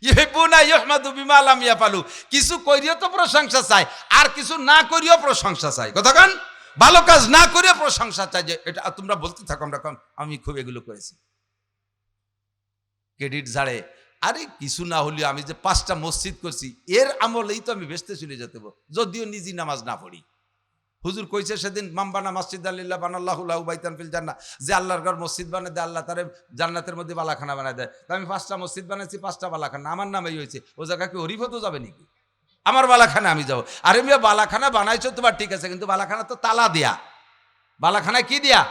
ইউহিব্বুনা ইউহমাদু বিমা লাম ইয়াফালু, কিছু করিও তো প্রশংসা চায়, আর কিছু না করিও প্রশংসা চায়। কথাকান, ভালো কাজ না করিও প্রশংসা চাই, যে এটা তোমরা বলতে থাকো, আমরা আমি খুব এগুলো করেছি, ক্রেডিট ঝাড়ে। আরে কিছু না হলেও আমি যে 5টা মসজিদ করছি, এর আমলেই তো আমি বেসতে চলে যেতে, যদিও নিজে নামাজ না পড়ি। হুজুর কইছে সেদিন, মামবানা মসজিদ আল্লাহ বানাল্লাহু লাহু বাইতান ফিল জান্নাহ, যে আল্লাহর ঘর মসজিদ বানায় দেয়, আল্লাহ তারে জান্নাতের মধ্যে বালাখানা বানায় দেয়। আমি 5টা মসজিদ বানাইছি, 5টা বালাখানা আমার নামেই হয়েছে। ও জায়গা কি হরিফতো যাবে নাকি? আমার বালাখানা আমি যাবো? আরে মিয়া, বালাখানা বানাইছো তোমার ঠিক আছে, কিন্তু বালাখানা তো তালা দিয়া। বালাখানা কি দিয়া?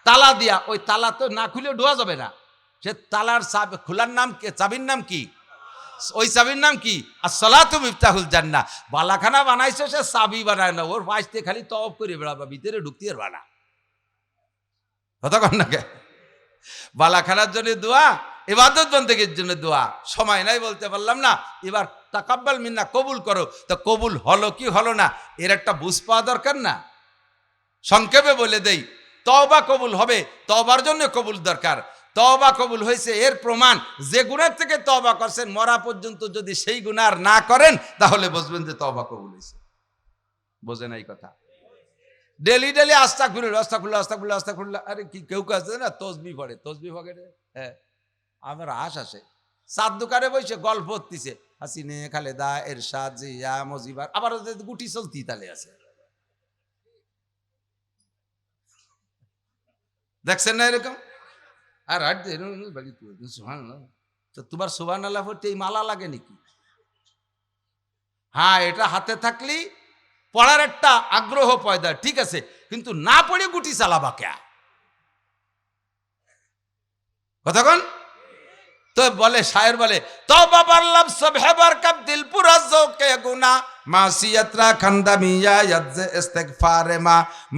তালা দিয়া। ওই তালা তো না খুলে ঢোয়া যাবে না। সে তালার খোলার নাম, চাবির নাম কি? ওই চাবির নাম কি? আসসালাতু মিফতাহুল জান্নাহ। বালাখানা বানাইছে, সে চাবি বানায় না, ওর পাশে খালি তওয়াব করে বেড়াবা, ভিতরে ঢুকতে পারবা না। কথা কন না কে? বালাখানার জন্য দোয়া, ইবাদত বন্দেগীর জন্য দোয়া, সময় নাই বলতে পারলাম না। এবার তাকাব্বাল মিন্না, কবুল করো। তো কবুল হলো কি হলো না, এর একটা বুঝ পাওয়া দরকার না? সংক্ষেপে বলে দেই, তওবা কবুল হবে, তওবার জন্য কবুল দরকার। তওবা কবুল হয়েছে এর প্রমাণ, যে গুনাহ থেকে তওবা করছেন, মরা পর্যন্ত যদি সেই গুনাহ না করেন, তাহলে বুঝবেন যে তওবা কবুল হয়েছে। বোঝেন এই কথা? ডেলি ডেলি আস্তাগফিরুল্লাহ, আস্তাগফিরুল্লাহ, আস্তাগফিরুল্লাহ, আস্তাগফিরুল্লাহ। আরে কি কেউ কাছে না তসবিহ পড়ে, তসবিহ পড়ে, হ্যাঁ, আমার হাস আসে। চার দোকানে বসে গল্প হতিছে, হাসিনে, খালেদা, এরশাদ, জিয়া, মজিবার, আবার গুটি চলতি তালে আছে। দেখছেন না এরকম? আর তোমার সুবহানাল্লাহ পড়তে এই মালা লাগে নাকি? হ্যাঁ, এটা হাতে থাকলি পড়ার একটা আগ্রহ পয়দা, ঠিক আছে, কিন্তু না পড়ে গুটি চালাবা কে? কতক্ষণ তো বলে, শায়ের বলে, তওবা পারলাম সব হেবার কাব দিল পুরা জোকে গুনা মাসিয়াতরা খান্দামি আয়াত ইস্তিগফারে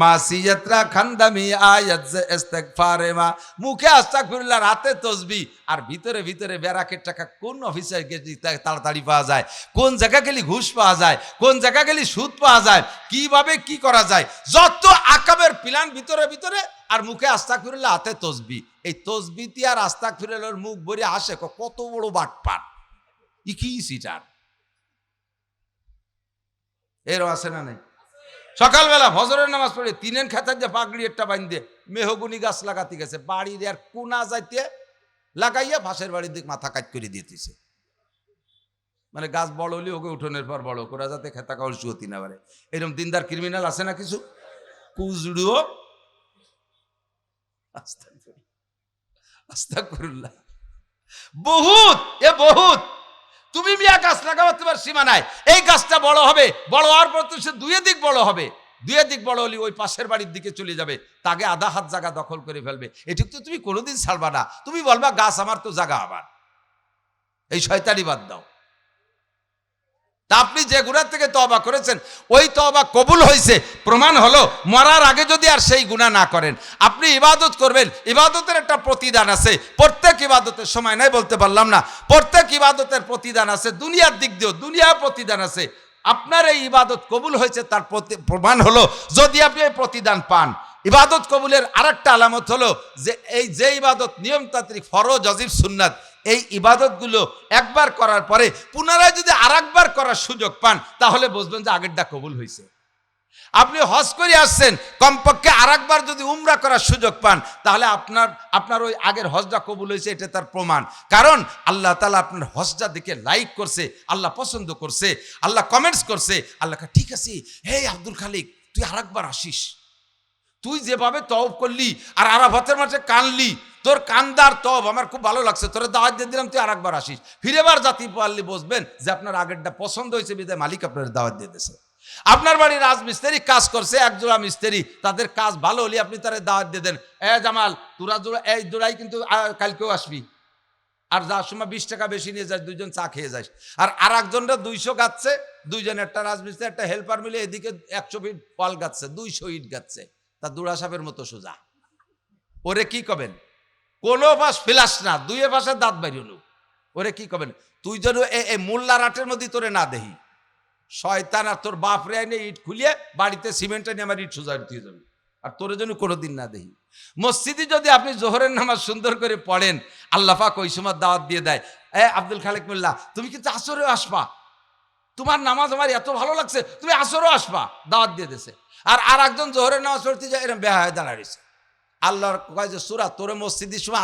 মাসিয়াতরা খান্দামি আয়াত ইস্তিগফারে মুখে আস্তাগফিরুল্লাহ, রাতে তাসবিহ, আর ভিতরে ভিতরে ব্যারাকের টাকা কোন অফিসে গেলে তাড়াতাড়ি পাওয়া যায়, কোন জায়গা গেলে ঘুষ পাওয়া যায়, কোন জায়গা গেলে সুদ পাওয়া যায়, কিভাবে কি করা যায়, যত আকাবের প্ল্যান ভিতরে ভিতরে, আর মুখে আস্তাগফিরুল্লাহ, হাতে তাসবিহ। এই তাসবিহটি আর আস্তাগফিরুল্লাহর মুখ ভরে আসে কত বড় বাটপার, ই কি সিটার। এরও আছে না নাই? সকালবেলা ফজরের নামাজ পড়ে তিনের খেতার যে পাগড়ি একটা বাইন্দে মেহগুনি গাছ লাগাতে গেছে, বাড়ির আর কোনা যাইতে লাগাইয়া পাশের বাড়ির দিক মাথা কাজ করে দিতেছে। মানে গাছ বড় হলে ওকে উঠোনের পর বড় করা, যাতে খেতা কাউল শুয়তি না পারে। এরকম দিনদার ক্রিমিনাল আছে না কিছু? কুজড়ুও আস্তাগফিরুল্লাহ বহুত, এ বহুত। তুমি মিয়া গাছ লাগাবো, তোমার সীমা নাই। এই গাছটা বড় হবে, বড় হওয়ার পর তো সে দুয়ে দিক বড় হবে, দুয়ে দিক বড় হলে ওই পাশের বাড়ির দিকে চলে যাবে, তাকে আধা হাত জায়গা দখল করে ফেলবে। এটুক তো তুমি কোনোদিন ছাড়বা না। তুমি বলবা গাছ আমার তো জায়গা আবার, এই শয়তানি বাদ দাও। তা আপনি যে গুনাহ থেকে তওবা করেছেন, ওই তওবা কবুল হয়েছে, প্রমাণ হলো মরার আগে যদি আর সেই গুনাহ না করেন। আপনি ইবাদত করবেন, ইবাদতের একটা প্রতিদান আছে। প্রত্যেক ইবাদতের সময় নাই বলতে পারলাম না, প্রত্যেক ইবাদতের প্রতিদান আছে। দুনিয়ার দিক দিয়েও দুনিয়ার প্রতিদান আছে। আপনার এই ইবাদত কবুল হয়েছে তার প্রমাণ হলো যদি আপনি এই প্রতিদান পান। ইবাদত কবুলের আরেকটা আলামত হলো যে ইবাদত নিয়মতান্ত্রিক, ফরজ, ওয়াজিব, সুন্নাত, এই ইবাদতগুলো একবার করার পরে পুনরায় যদি আরেকবার করার সুযোগ পান, তাহলে বুঝবেন যে আগেরটা কবুল হয়েছে। আপনি হজ করে আসছেন, কমপক্ষে আরেকবার যদি উমরা করার সুযোগ পান, তাহলে আপনার ওই আগের হজটা কবুল হয়েছে, এটা তার প্রমাণ। কারণ আল্লাহ তাআলা আপনার হজটা দেখে লাইক করছে, আল্লাহ পছন্দ করছে, আল্লাহ কমেন্টস করছে। আল্লাহ ঠিক আছে, হে আব্দুল খালিক, তুই আরেকবার আসিস। তুই যেভাবে তওব করলি আর আরাফাতের মাঠে কানলি, তোর কান্দার তওব আমার খুব ভালো লাগছে, তোরে দাওয়াত দিয়ে দিলাম, তুই আরেকবার আসিস। ফিরেবার জাতি পারলে বুঝবেন যে আপনার আগেরটা পছন্দ হয়েছে, বিদায় মালিক আপনার দাওয়াত দিয়ে দিয়েছে। আপনার বাড়ির রাজমিস্ত্রি কাজ করছে, একজোড়া মিস্ত্রি, তাদের কাজ ভালো হলে আপনি তারে দাওয়াত দিয়ে দেন, জামাল তোরা জোড়া এই জোড়াই কিন্তু কালকেও আসবি, আর যার সময় 20 টাকা বেশি নিয়ে যাস, দুইজন চা খেয়ে যাস। আর একজনরা 200 গাচ্ছে, দুইজন, একটা রাজমিস্ত্রি একটা হেল্পার মিলে এদিকে 100 ফিট ওয়াল গাচ্ছে, 200 ইট গাচ্ছে, তা দুড়া সাপের মতো সোজা। ওরে কি কবেন? কোনো পাশ ফিলাস না, দুয়ে পাশে দাঁত বাইরল। ওরে কি কবেন? তুই যেন এই মোল্লা রাটের মধ্যে তোরে না দেহি, শয়তান আর তোর বাপ রে আইনে ইট খুলিয়ে বাড়িতে সিমেন্ট এনে আমার ইট সোজা দিয়ে যাবে, আর তোরে যেন কোনোদিন না দেহি। মসজিদে যদি আপনি জোহরের নামাজ সুন্দর করে পড়েন, আল্লাহ পাক ওই সময় দাওয়াত দিয়ে দেয়, আব্দুল খালেক মোল্লা, তুমি কিন্তু আসরেও আসবা, তোমার নামাজ আমার এত ভালো লাগছে, তুমি আসরেও আসবা, দাওয়াত দিয়ে দিয়েছে। আর একজন জোহরের নামাজ পড়তে যায়, এরকম বেহায় দাঁড়াইছে। আল্লাহর কয় যে সূরা, তোরে মসজিদের সময়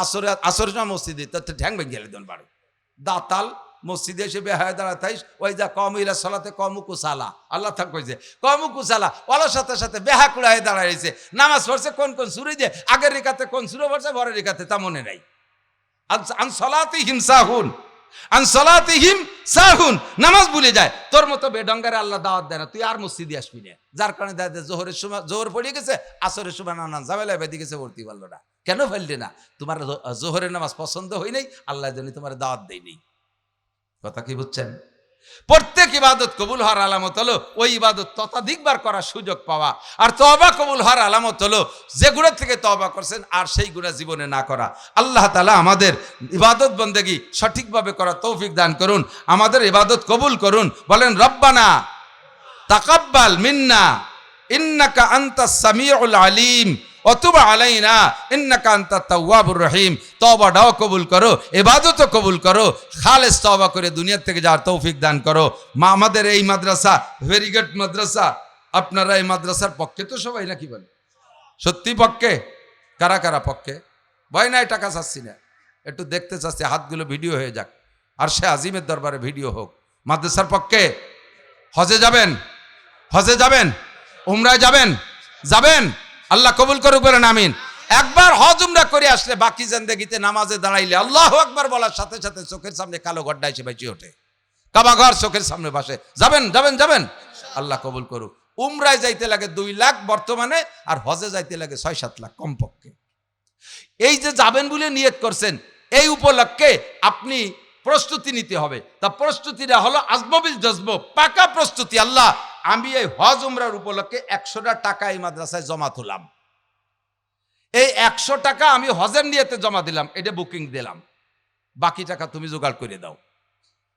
আসরের সময় মসজিদে তোর ঠ্যাং ভেঙে গেলে দন বাড়ি দাতাল মসজিদে এসে বেহায় দাঁড়াতাইস, ওই যা কম ইলা সালাতে কমু কুসালা, আল্লাহ থাক কইছে কমু কুসালা, ওলার সাথে সাথে বেহা কুড়ায় দাঁড়াইছে। নামাজ পড়ছে কোন সুরে দিয়ে, আগের রেখাতে কোন সুরে পড়ছে, পরের রেখাতে তা মনে নাই। আন সালাতিহিম সাহুন, আন সালাতিহিম সাহুন, নামাজ ভুলে যায়। তোর মতো বেডঙ্গারে আল্লাহ দাওয়াত দেয় না, তুই আর মসজিদে আসবি না। যার কারণে দেখা জোহরের সময় জোহর পড়ে গেছে, আসরের সময় নানা ঝামেলায় বেঁধে গেছে, ভর্তি পারলো না। কেন ফেললে না? তোমার জোহরের নামাজ পছন্দ হয় নাই, আল্লাহ জানি তোমার দাওয়াত দেয় নেই। কথা কি বুঝছেন? প্রত্যেক ইবাদত কবুল হওয়ার আলামত হলো ওই ইবাদত ততোধিকবার করার সুযোগ পাওয়া। আর তওবা কবুল হওয়ার আলামত হলো যে গুনাহ থেকে তওবা করছেন আর সেই গুনাহ জীবনে না করা। আল্লাহ তাআলা আমাদের ইবাদত বন্দেগী সঠিকভাবে করার তৌফিক দান করুন, আমাদের ইবাদত কবুল করুন। বলেন রব্বানা তাকাব্বাল মিন্না ইন্নাকা আনতাস সামিউল আলিম ওয়া তুব আলাইনা ইন্নাকা আনতাত তাওয়াবুর রহিম। তওবাটাও কবুল করো, ইবাদতও কবুল করো, খালেস তওবা করে দুনিয়া থেকে যাওয়ার তৌফিক দান করো। আমাদের এই মাদ্রাসা ভেরি গুড মাদ্রাসা, আপনারা এই মাদ্রাসার পক্ষে তো সবাই নাকি বলে? সত্যি পক্ষে? কারা কারা পক্ষে? ভয় নাই, টাকা চাচ্ছি না, একটু দেখতে চাচ্ছি, হাতগুলো ভিডিও হয়ে যাক, আর সে আজিমের দরবারে ভিডিও হোক। মাদ্রাসার পক্ষে হজে যাবেন, হজে যাবেন, উমরায় যাবেন, যাবেন, আল্লাহ কবুল করুক, বলেন আমিন। একবার হজ উমরা করে আসলে বাকি জিন্দেগিতে নামাজে দাঁড়াইলে আল্লাহু আকবার বলার সাথে সাথে চোখের সামনে কালো গড্ডা এসে বেঁচে ওঠে, কাবা ঘর চোখের সামনে বসে। যাবেন যাবেন যাবেন, আল্লাহ কবুল করুক। উমরায় যাইতে লাগে 2 লাখ বর্তমানে, আর হজে যাইতে লাগে 6-7 লাখ কমপক্ষে। এই যে যাবেন বলে নিয়ত করছেন, এই উপলক্ষে আপনি প্রস্তুতি নিতে হবে। তা প্রস্তুতিটা হলো আজমবিল জজব, পাকা প্রস্তুতি। আল্লাহ, আমি এই হজ উমরার উপলক্ষে 100টা টাকা এই মাদ্রাসায় জমা তুলাম, এই 100 টাকা আমি হজের নিয়তে জমা দিলাম, এটা বুকিং দিলাম, বাকি টাকা তুমি জোগাড় করে দাও,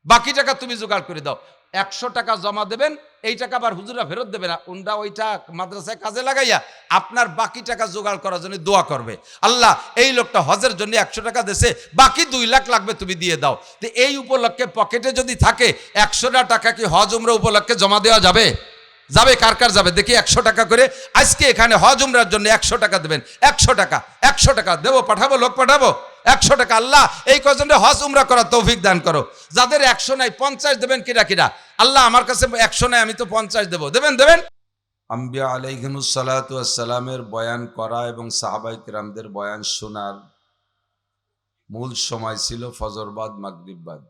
বাকি টাকা তুমি জোগাড় করে দাও। 100 টাকা জমা দেবেন, এই টাকা আবার হুজুরা ফেরত দেবে না, ওনরা ওইটা মাদ্রাসায় কাজে লাগাইয়া আপনার বাকি টাকা জোগাড় করার জন্য দোয়া করবে, আল্লাহ এই লোকটা হজের জন্য 100 টাকা দেশে, বাকি 2 লাখ লাগবে, তুমি দিয়ে দাও। তো এই উপলক্ষে পকেটে যদি থাকে 100টা টাকা কি হজ উমরা উপলক্ষে জমা দেওয়া যাবে? যাবে? কার কার যাবে দেখি 100 টাকা করে। আজকে এখানে হজ উমরার জন্য 100 টাকা দেবেন। 100 টাকা, 100 টাকা দেবো, পাঠাবো, লোক পাঠাবো। 100 টাকা। আল্লাহ এই কজনে হজ উমরা করার তৌফিক দান করো। যাদের 100 নাই 50 দেবেন কিরা কিরা। আল্লাহ আমার কাছে 100 নাই, আমি তো 50 দেবো, দেবেন দেবেন। আম্বিয়া আলাইহিমুস সালাতু ওয়াস সালামের বয়ান করা এবং সাহাবায়ে কিরামদের বয়ান শোনার মূল সময় ছিল ফজরবাদ, মাগরিববাদ।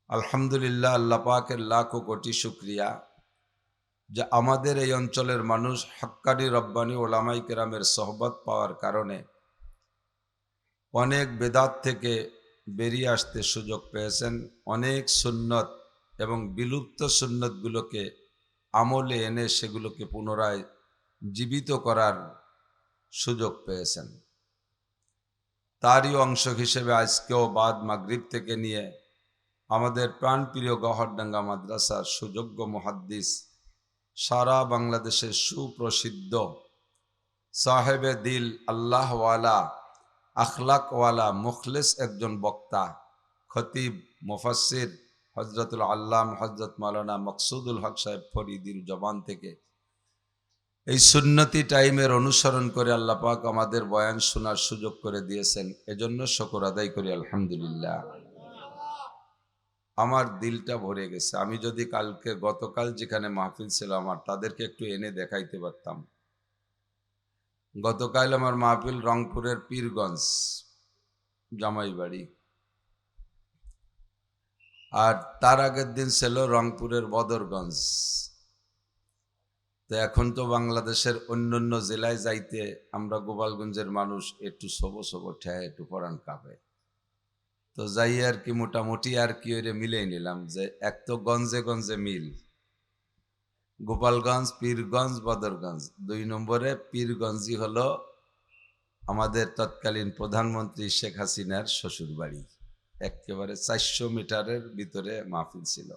আলহামদুলিল্লাহ, আল্লাহ পাকের লাখো কোটি শুকরিয়া যে আমাদের এই অঞ্চলের মানুষ হক্কানি রব্বানি ওলামাই কেরামের সোহবত পাওয়ার কারণে অনেক বেদাত থেকে বেরিয়ে আসতে সুযোগ পেয়েছেন, অনেক সুন্নত এবং বিলুপ্ত সুন্নতগুলোকে আমলে এনে সেগুলোকে পুনরায় জীবিত করার সুযোগ পেয়েছেন। তারই অংশ হিসেবে আজকেও বাদ মাগরিব থেকে নিয়ে আমাদের প্রাণপ্রিয় গহরডাঙ্গা মাদ্রাসার সুযোগ্য মুহাদ্দিস, সারা বাংলাদেশের সুপ্রসিদ্ধ সাহেবে দিল, আল্লাহওয়ালা, আখলাকওয়ালা, মুখলিস একজন বক্তা, খতিব, মুফাসসির হজরতুল আল্লাম হজরত মাওলানা মকসুদুল হক সাহেব ফরিদির জবান থেকে এই সুন্নতি টাইমের অনুসরণ করে আল্লাহ পাক আমাদের বয়ান শোনার সুযোগ করে দিয়েছেন, এজন্য শুকর আদায় করি আলহামদুলিল্লাহ। আমার দিলটা ভরে গেছে। আমি যদি গতকাল যেখানে মাহফিল ছিল আমার, তাদেরকে একটু এনে দেখাইতে পারতাম। গতকাল আমার মাহফিল রংপুরের পীরগঞ্জ জামাইবাড়ি, আর তার আগের দিন ছিল রংপুরের বদরগঞ্জ। তো এখন তো বাংলাদেশের অন্যান্য জেলায় যাইতে আমরা গোপালগঞ্জের মানুষ একটু সবো সবো ঠেয়, একটু পরাণ কাঁপে। তো যাই আর কি, মোটামুটি আর কি ওরে মিলেই নিলাম যে এক তো গঞ্জে গঞ্জে মিল, গোপালগঞ্জ, পীরগঞ্জ, বদরগঞ্জ। 2 নম্বরে পীরগঞ্জই হলো আমাদের তৎকালীন প্রধানমন্ত্রী শেখ হাসিনার শ্বশুর বাড়ি। একেবারে 400 মিটারের ভিতরে মাহফিল ছিল।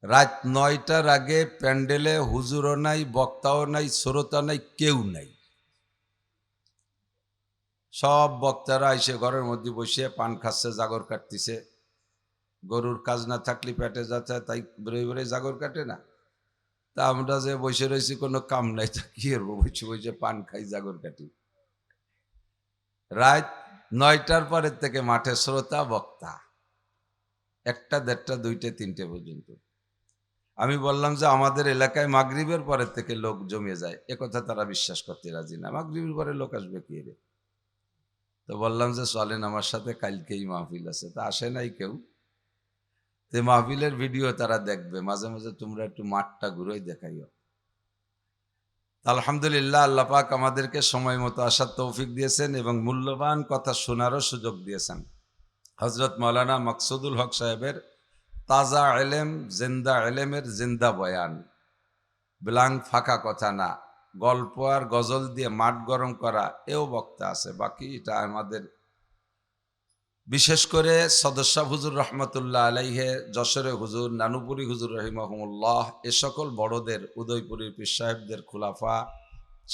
রাত 9টার আগে প্যান্ডেলে হুজুরও নাই, বক্তাও নাই, শ্রোতা নাই, কেউ নাই। সব বক্তারা এসে ঘরের মধ্যে বসে পান খাচ্ছে, জাগর কাটতেছে। গরুর কাজ না থাকলে পেটে যাচ্ছে, তাই বেরোয় বেরোয় জাগর কাটে না। তা আমরা যে বসে রয়েছি কোনো কাম নাই, তা কি করবো, বসে বসে পান খাই, জাগর কাটি। রাত 9টার পরের থেকে মাঠে শ্রোতা, বক্তা 1টা, 1:30, 2টে, 3টে পর্যন্ত। আমি বললাম যে আমাদের এলাকায় মাগরিবের পরের থেকে লোক জমে যায়, একথা তারা বিশ্বাস করতে রাজি না। মাগরিবের পরে লোক আসবে কি রে? তো বললাম যে চলেন আমার সাথে, কালকেই মাহফিল আছে। তা আসে নাই কেউ। তো মাহফিলের ভিডিও তারা দেখবে, মাঝে মাঝে তোমরা একটু মাঠটা ঘুরেই দেখাইও। আলহামদুলিল্লাহ, আল্লাহ পাক আমাদেরকে সময় মতো আসার তৌফিক দিয়েছেন এবং মূল্যবান কথা শোনারও সুযোগ দিয়েছেন। হজরত মাওলানা মকসুদুল হক সাহেবের তাজা এলেম, জিন্দা এলেমের জিন্দা বয়ান, ব্লাঙ্ক ফাঁকা কথা না, গল্প আর গজল দিয়ে মাঠ গরম করা, এও বক্তা আছে। বাকি এটা আমাদের বিশেষ করে সদস্য হুজুর রহমতুল্লাহ আলাইহে, যশোরে হুজুর, নানুপুরি হুজুর রহিমাহুমুল্লাহ, এ সকল বড়দের, উদয়পুরীর পীর সাহেবদের খুলাফা,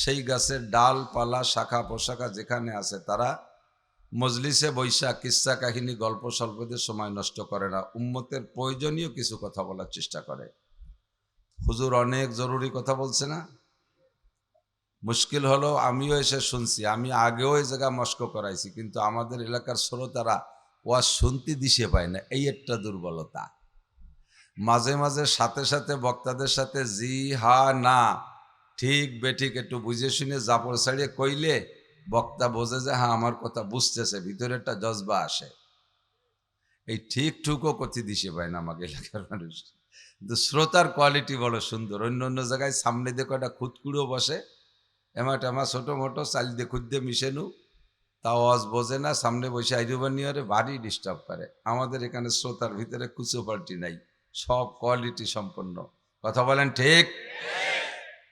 সেই গাছের ডাল পালা শাখা পোশাখা যেখানে আছে, তারা মজলিসে বৈশা কিস্সা কাহিনী, গল্প স্বল্পদের সময় নষ্ট করে না, উম্মতের প্রয়োজনীয় কিছু কথা বলার চেষ্টা করে। হুজুর অনেক জরুরি কথা বলছে না? মুশকিল হলো আমিও এসে শুনছি, আমি আগেও এই জায়গা মস্ক করাইছি, কিন্তু আমাদের এলাকার শ্রোতারা ওয়াজ শুনতে দিশে পায় না, এই একটা দুর্বলতা। মাঝে মাঝে সাথে সাথে বক্তাদের সাথে জি হা না, ঠিক বেঠিক একটু বুঝে শুনে জাপড় ছাড়িয়ে কইলে বক্তা বোঝে যে হ্যাঁ আমার কথা বুঝতেছে, ভিতরে একটা জজবা আসে। এই ঠিক ঠুকও কথি দিশে পায় না আমাকে এলাকার মানুষ। কিন্তু শ্রোতার কোয়ালিটি বড় সুন্দর। অন্য অন্য জায়গায় সামনে দিয়ে কটা খুদকুড়ো বসে, এমা টেমা ছোটো মোটো চাল দিয়ে খুদ দিয়ে মিশেনু, তা আওয়াজ বোঝে না, সামনে বসে আইরুবানিয়ারে ভারী ডিস্টার্ব করে। আমাদের এখানে শ্রোতার ভিতরে কুচো পাল্টি নাই, সব কোয়ালিটি সম্পন্ন। কথা বলেন ঠিক?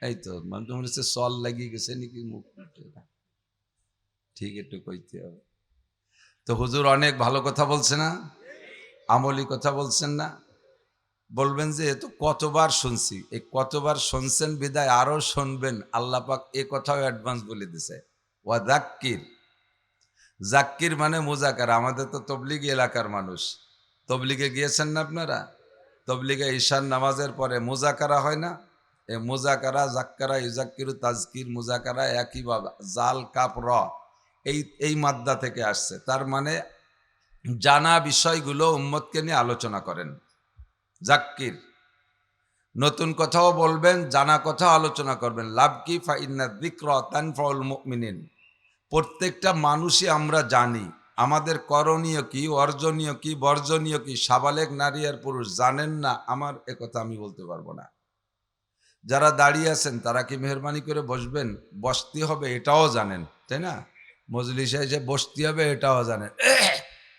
এই তো মনে হচ্ছে সল লাগিয়ে গেছে নাকি মুখ, ঠিক একটু কইতে হবে। তো হুজুর অনেক ভালো কথা বলছে না, আমলি কথা বলছেন না? বলবেন যে এ তো কতবার শুনছি, এই কতবার শুনছেন বিদায় আরো শুনবেন। আল্লাহ পাক এ কথাও অ্যাডভান্স বলে দিছে, ওয়া যাক্কির। জাক্কির মানে মুজাকারা। আমাদের তো তবলিগি এলাকার মানুষ, তবলিগে গিয়েছেন না আপনারা? তবলিগে ঈশান নামাজের পরে মুজাকারা হয় না? এই মুজাকারা, জাক্কারা, ইউজাক্কিরু, তাজকির, মুজাকারা একই বাবা, জাল কাপ র, এই মাদ্দা থেকে আসছে। তার মানে জানা বিষয়গুলো উম্মতকে নিয়ে আলোচনা করেন। জাক্কির, নতুন কথাও বলবেন, জানা কথা আলোচনা করবেন। লাভ কি? ফাইন্না যিকরা তানফাউল মুমিনিন। প্রত্যেকটা মানুষই আমরা জানি আমাদের করণীয় কি, অর্জনীয় কি, বর্জনীয় কি। সাবালেক নারী আর পুরুষ জানেন না, আমার একথা আমি বলতে পারবো না। যারা দাঁড়িয়ে আছেন তারা কি মেহরবানি করে বসবেন? বসতে হবে এটাও জানেন, তাই না? মজলিসে এসে বসতে হবে এটাও জানেন।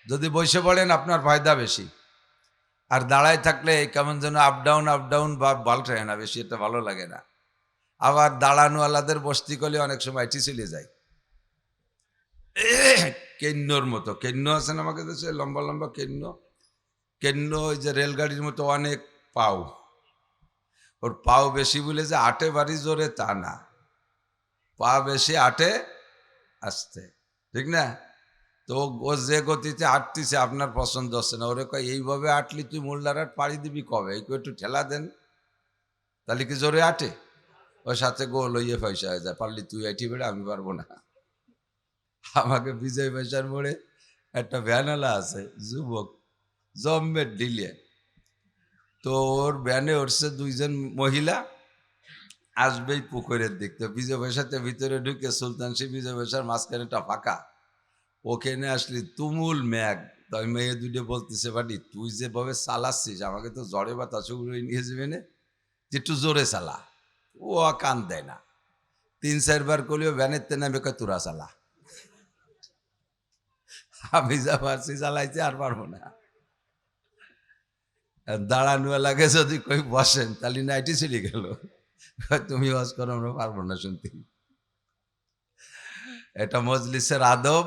যদি বসে পড়েন আপনার ফায়দা বেশি, আর দাঁড়ায় থাকলে কেমন যেন আপ ডাউন বা পাল্টায় না, বেশি এটা ভালো লাগে না। আবার দাঁড়ানোওয়ালাদের বসতি করলে অনেক সময় এটি চলে যায় কেন্নর মতো। কেন্ন আছেন আমাকে দেশে, লম্বা লম্বা কেন্ন। কেন্ন ওই যে রেলগাড়ির মতো অনেক পাও, ওর পাও বেশি বলে যে আটে বাড়ি জোরে তা না, পা বেশি আটে আসতে, ঠিক না? তো ও যে গতিতে আটতিছে আপনার পছন্দ হচ্ছে না, ওরে কয় এইভাবে আটলি তুই মোল্লারহাট পাড়ি দিবি কবে, এই একটু ঠেলা দেন, তাহলে কি জোরে আটে? ওর সাথে গোল হইয়ে পয়সা হয়ে যায়, পারলি তুই আইটি বেড়ে, আমি পারবো না। আমাকে বিজয় পয়সার মোড়ে একটা ভ্যানওয়ালা আছে, যুবক, জম্মের ডিলে। তো ওর ভ্যানে উঠছে দুইজন মহিলা, আসবেই পুকুরের দেখতে। বিজয় পয়সাতে ভিতরে ঢুকে সুলতান সে বিজয় পয়সার মাঝখানেটা ফাঁকা, ওখানে আসলি তুমুল ম্যাগ। তাই মেয়ে দুটো বলতেছে, বাড়ি তুই যেভাবে চালাচ্ছিস আমাকে তো জ্বরে বা তাছুগুলো নিয়ে যাবে না, যে একটু জোরে চালা। ও কান দেয় না, 3-4 করলেও ভ্যানের তে নামে কয় তোরা চালা। আমি যা পারছি চালাইছি, আর পারবো না। দাঁড়ানোওয়ালাকে যদি কই বসেন তাহলে নাইটি চলে গেল, তুমি ওয়াজ করো, আমরা পারবো না শুনতে। এটা মজলিসের আদব।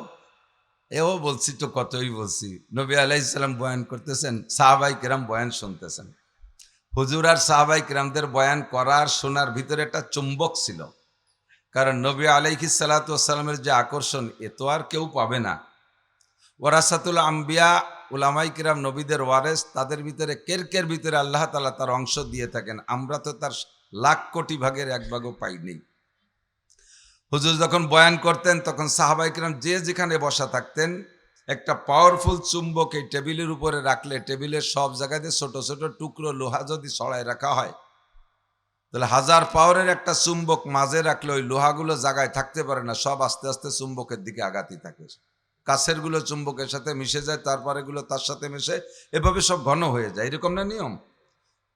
এও বলছি তো, কতই বলছি। নবী আলাইহিস সালাম বয়ান করতেছেন, সাহাবাই কেরাম বয়ান শুনতেছেন। হুজুর আর সাহাবাই কেরামদের বয়ান করার শোনার ভিতরে একটা চুম্বক ছিল। কারণ নবী আলাইহিস সালাতু ওয়াস সালামের যে আকর্ষণ, এ তো আর কেউ পাবে না। ওয়ারাসাতুল আম্বিয়া, উলামাই কিরাম নবীদের ওয়ারেস, তাদের ভিতরে কের ভিতরে আল্লাহ তাআলা তার অংশ দিয়ে থাকেন। আমরা তো তার লাখ কোটি ভাগের এক ভাগও পাইনি। হুজুর যখন বয়ান করতেন তখন সাহাবাই কিরাম যে যেখানে বসা থাকতেন, একটা পাওয়ারফুল চুম্বক এই টেবিলের উপরে রাখলে, টেবিলের সব জায়গাতে ছোট ছোট টুকরো লোহা যদি ছড়ায় রাখা হয়, তাহলে 1000 পাওয়ারের একটা চুম্বক মাঝে রাখলে ওই লোহাগুলো জায়গায় থাকতে পারে না, সব আস্তে আস্তে চুম্বকের দিকে আগাতে থাকে। কাছের গুলো চুম্বকের সাথে মিশে যায়, তারপরে গুলো তার সাথে মিশে, এভাবে সব ঘন হয়ে যায়। এরকম না নিয়ম?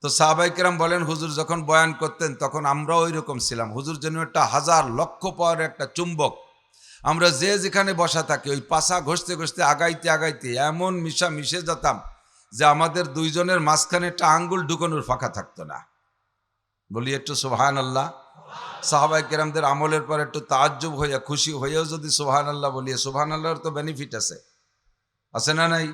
তো সাহাবাই কেরাম বলেন, হুজুর যখন বয়ান করতেন তখন আমরাও ওই রকম ছিলাম। হুজুর যেন একটা 1000 লক্ষ পাওয়ারের একটা চুম্বক। আমরা যে যেখানে বসা থাকি ওই পাশা ঘষতে ঘষতে আগাইতে আগাইতে এমন মিশে যেতাম যে আমাদের দুইজনের মাঝখানে একটা আঙ্গুল ঢুকানোর ফাঁকা থাকতো না। বলি একটু সুবহানাল্লাহ। সাহাবাই কেরামদের আমলের পর একটু তাজ্জুব হইয়া, খুশি হইয়াও যদি সুবহানাল্লাহ বলি, সুবহানাল্লাহর তো বেনিফিট আছে না নাই?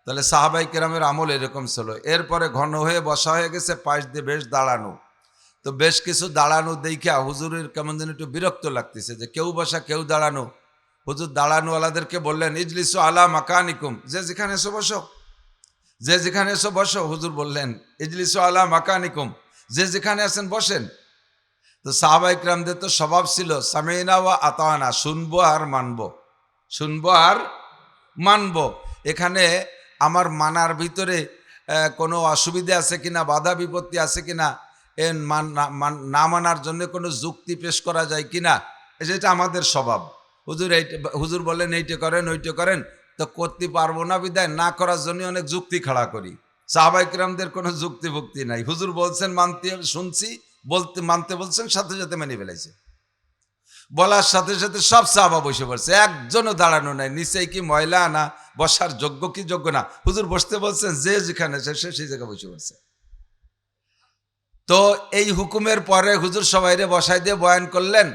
তাহলে সাহাবাই কেরামের আমল এরকম ছিল। এরপরে ঘন হয়ে বসা হয়ে গেছে, পাশ দিয়ে বেশ দাঁড়ানো। তো বেশ কিছু দাঁড়ানো দেখা হুজুরের কেমন যেন একটু বিরক্ত লাগতেছে, যে কেউ বসা কেউ দাঁড়ানো। হুজুর দাঁড়ানোওয়ালাদেরকে বললেন, ইজলিসু আলা মাকানিকুম, যে যেখানে এসো বসো, যে যেখানে এসো বসো। হুজুর বললেন, ইজলিসু আলা মাকানিকুম, যে যেখানে আছেন বসেন। তো সাহাবাই কেরামদের তো স্বভাব ছিল সামিনা ওয়া আতানা, শুনবো আর মানবো, শুনবো আর মানবো। এখানে আমার মানার ভিতরে কোনো অসুবিধা আছে কিনা, বাধা বিপত্তি আছে কিনা, না মানার জন্য কোনো যুক্তি পেশ করা যায় কিনা, সেটা আমাদের স্বভাব। হুজুর বললেন এইটা করেন ওইটা করেন, তো করতে পারবো না বিদায় না করার জন্য অনেক যুক্তি খাড়া করি। সাহাবাই কেরামদের কোনো যুক্তি ভুক্তি নাই। হুজুর বলছেন মানতে, শুনছি, মানতে বলছেন, সাথে সাথে মেনে ফেলাইছে। বলার সাথে সাথে সব সাহাবা বসে পড়ছে, একজনও দাঁড়ানো নাই। নিচেই কি ময়লা না বসার যোগ্য কি যোগ্য না, হুজুর বসতে বলছেন, যে যেখানে সে সেই জায়গায় বসে পড়ছে। তো এই হুকুমের পরে হুজুর সবাইরে বসাই দিয়ে বয়ান করলেন।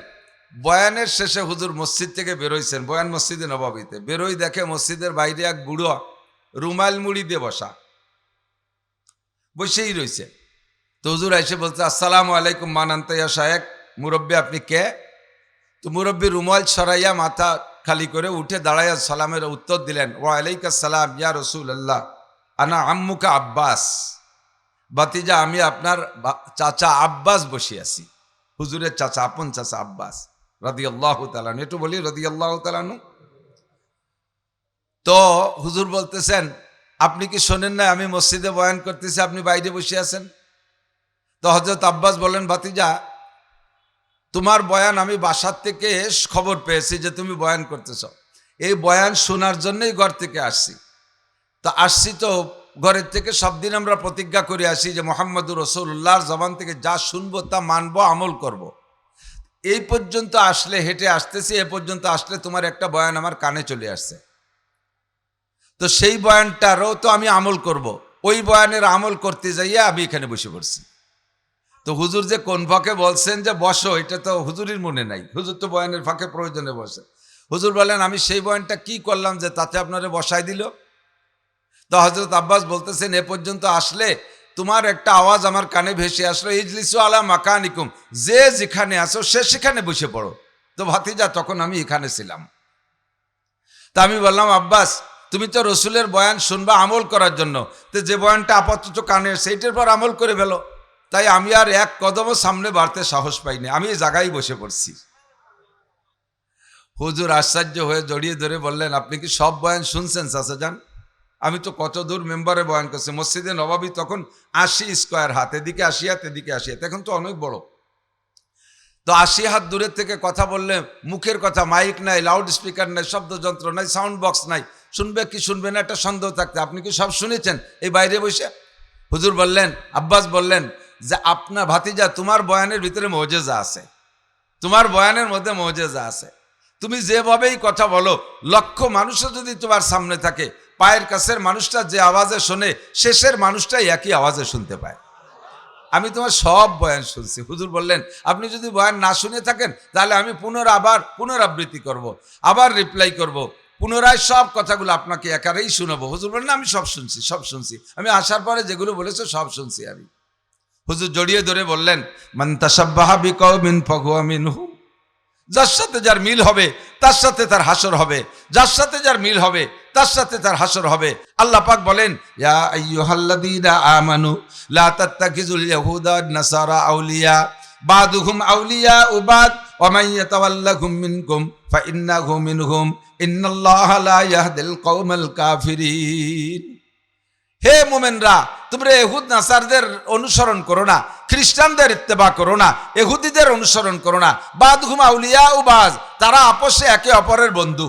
বয়ানের শেষে হুজুর মসজিদ থেকে বেরোইছেন, বয়ান মসজিদে নববীতে বেরোই, দেখে মসজিদের বাইরে এক বুড়ো রুমাল মুড়ি দিয়ে বসেই রয়েছে। তো হুজুর এসে বলছে, আসসালামু আলাইকুম মানান্তাইয়া শায়েক, মুরব্বী আপনি কে? তো মুরব্বী রুমাল ছড়াইয়া মাথা খালি করে উঠে দাঁড়াইয়া সালামের উত্তর দিলেন, ওয়ালাইকুম সালাম ইয়া রাসূলুল্লাহ, আনা আম্মুকা আব্বাস। বাতিজা, আমি আপনার চাচা আব্বাস বসে আছি। হুজুরের চাচা, আপন চাচা আব্বাস রাদিয়াল্লাহু তাআলা আনহু। একটু বলি রাদিয়াল্লাহু তাআলা আনহু। তো হুজুর বলতেছেন, আপনি কি শোনেন না আমি মসজিদে বয়ান করতেছি, আপনি বাইরে বসে আছেন? তো হযরত আব্বাস বলেন, ভাতিজা তোমার বয়ান আমি বাসার থেকে খবর পেয়েছি যে তুমি বয়ান করতেছ, এই বয়ান শোনার জন্যই ঘর থেকে আসছি। তো আসছি তো ঘরের থেকে সব দিন আমরা প্রতিজ্ঞা করে আসি যে মুহাম্মদুর রাসূলুল্লাহর জবান থেকে যা শুনবো তা মানবো, আমল করব। এই পর্যন্ত আসলে, হেঁটে আসতেছি, এ পর্যন্ত আসলে তোমার একটা বয়ান আমার কানে চলে আসছে। তো সেই বয়ানটারও তো আমি আমল করব, ওই বয়ানের আমল করতে যাইয়া আমি এখানে বসে পড়ছি। তো হুজুর যে কোন ফাঁকে বলছেন যে বসো, এটা তো হুজুরের মনে নাই। হুজুর তো বয়ানের ফাঁকে প্রয়োজনে বসে। হুজুর বলেন, আমি সেই বয়ানটা কি করলাম যে তাতে আপনারে বসাই দিল? তো হযরত আব্বাস বলতেছেন, এ পর্যন্ত আসলে তোমার একটা আওয়াজ আমার কানে ভেসে আসলো, ইজলিসু আলা মাকানিকুম, যে যেখানে আছো সে সেখানে বসে পড়ো। তো ভাতিজা তখন আমি এখানে ছিলাম। তা আমি বললাম, আব্বাস তুমি তো রসুলের বয়ান শুনবা আমল করার জন্য, তো যে বয়ানটা আপাতত কানে সেইটার পর আমল করে ফেলো। তাই আমি আর এক কদমও সামনে বাড়তে সাহস পাইনি, আমি এই জায়গায় বসে পড়ছি। হুজুর আশ্চর্য হয়ে জড়িয়ে ধরে বললেন, আপনি কি সব বয়ান শুনছেন চাচা যান? আমি তো কত দূর মেম্বারে বয়ান করছি। মসজিদে নববী তখন 80 স্কোয়ার হাত, এদিকে 80 হাত এদিকে 80 হাত, এখন তো অনেক বড়। তো 80 হাত দূরের থেকে কথা বললে মুখের কথা, মাইক নাই, লাউড স্পিকার নাই, শব্দযন্ত্র নাই, সাউন্ড বক্স নাই, শুনবে কি শুনবে না একটা সন্দেহ থাকতে, আপনি কি সব শুনেছেন এই বাইরে বসে? হুজুর বললেন, আব্বাস বললেন যে আপনার ভাতিজা, তোমার বয়ানের ভিতরে মুজিজা আছে, তোমার বয়ানের মধ্যে মুজিজা আছে। তুমি যেভাবেই কথা বলো, লক্ষ মানুষও যদি তোমার সামনে থাকে, পায়ের কাছের মানুষটা যে আওয়াজে শোনে, শেষের মানুষটাই একই আওয়াজে শুনতে পায়। আমি তোমার সব বয়ান শুনছি। হুজুর বললেন, আপনি যদি বয়ান না শুনে থাকেন তাহলে আমি পুনরাবৃত্তি করব, আবার রিপ্লাই করব, পুনরায় সব কথাগুলো আপনাকে একারেই শুনাবো। হুজুর বললেন, আমি সব শুনছি, আমি আসার পরে যেগুলো বলেছে সব শুনছি আমি। হুজুর জড়িয়ে ধরে বললেন, মান তাশাব্বাহা বিকওমিন ফাহুয়া মিনহুম, যার সাথে যার মিল হবে তার সাথে তার হাসর হবে, যার সাথে যার মিল হবে তার সাথে তার হাসর হবে। আল্লাহ পাক বলেন, ইয়া আইয়ুহাল্লাযীনা আমানু লা তাত্তাখিযুল ইয়াহুদা ওয়ান নাসারা আউলিয়া বাদুহুম আউলিয়া বাদ ওয়া মান ইয়াতাওয়াল্লাহুম মিনকুম ফাইন্নাহু মিনহুম ইন্নাল্লাহা লা ইয়াহদিল কওমাল কাফিরিন। হে মোমেনরা, তোমরা ইহুদ নাসারদের অনুসরণ করো না, খ্রিস্টানদের ইত্তেবা করো না, ইহুদিদের অনুসরণ করো না। বাদহুম আউলিয়া ও বাজ, তারা আপোষে একে অপরের বন্ধু।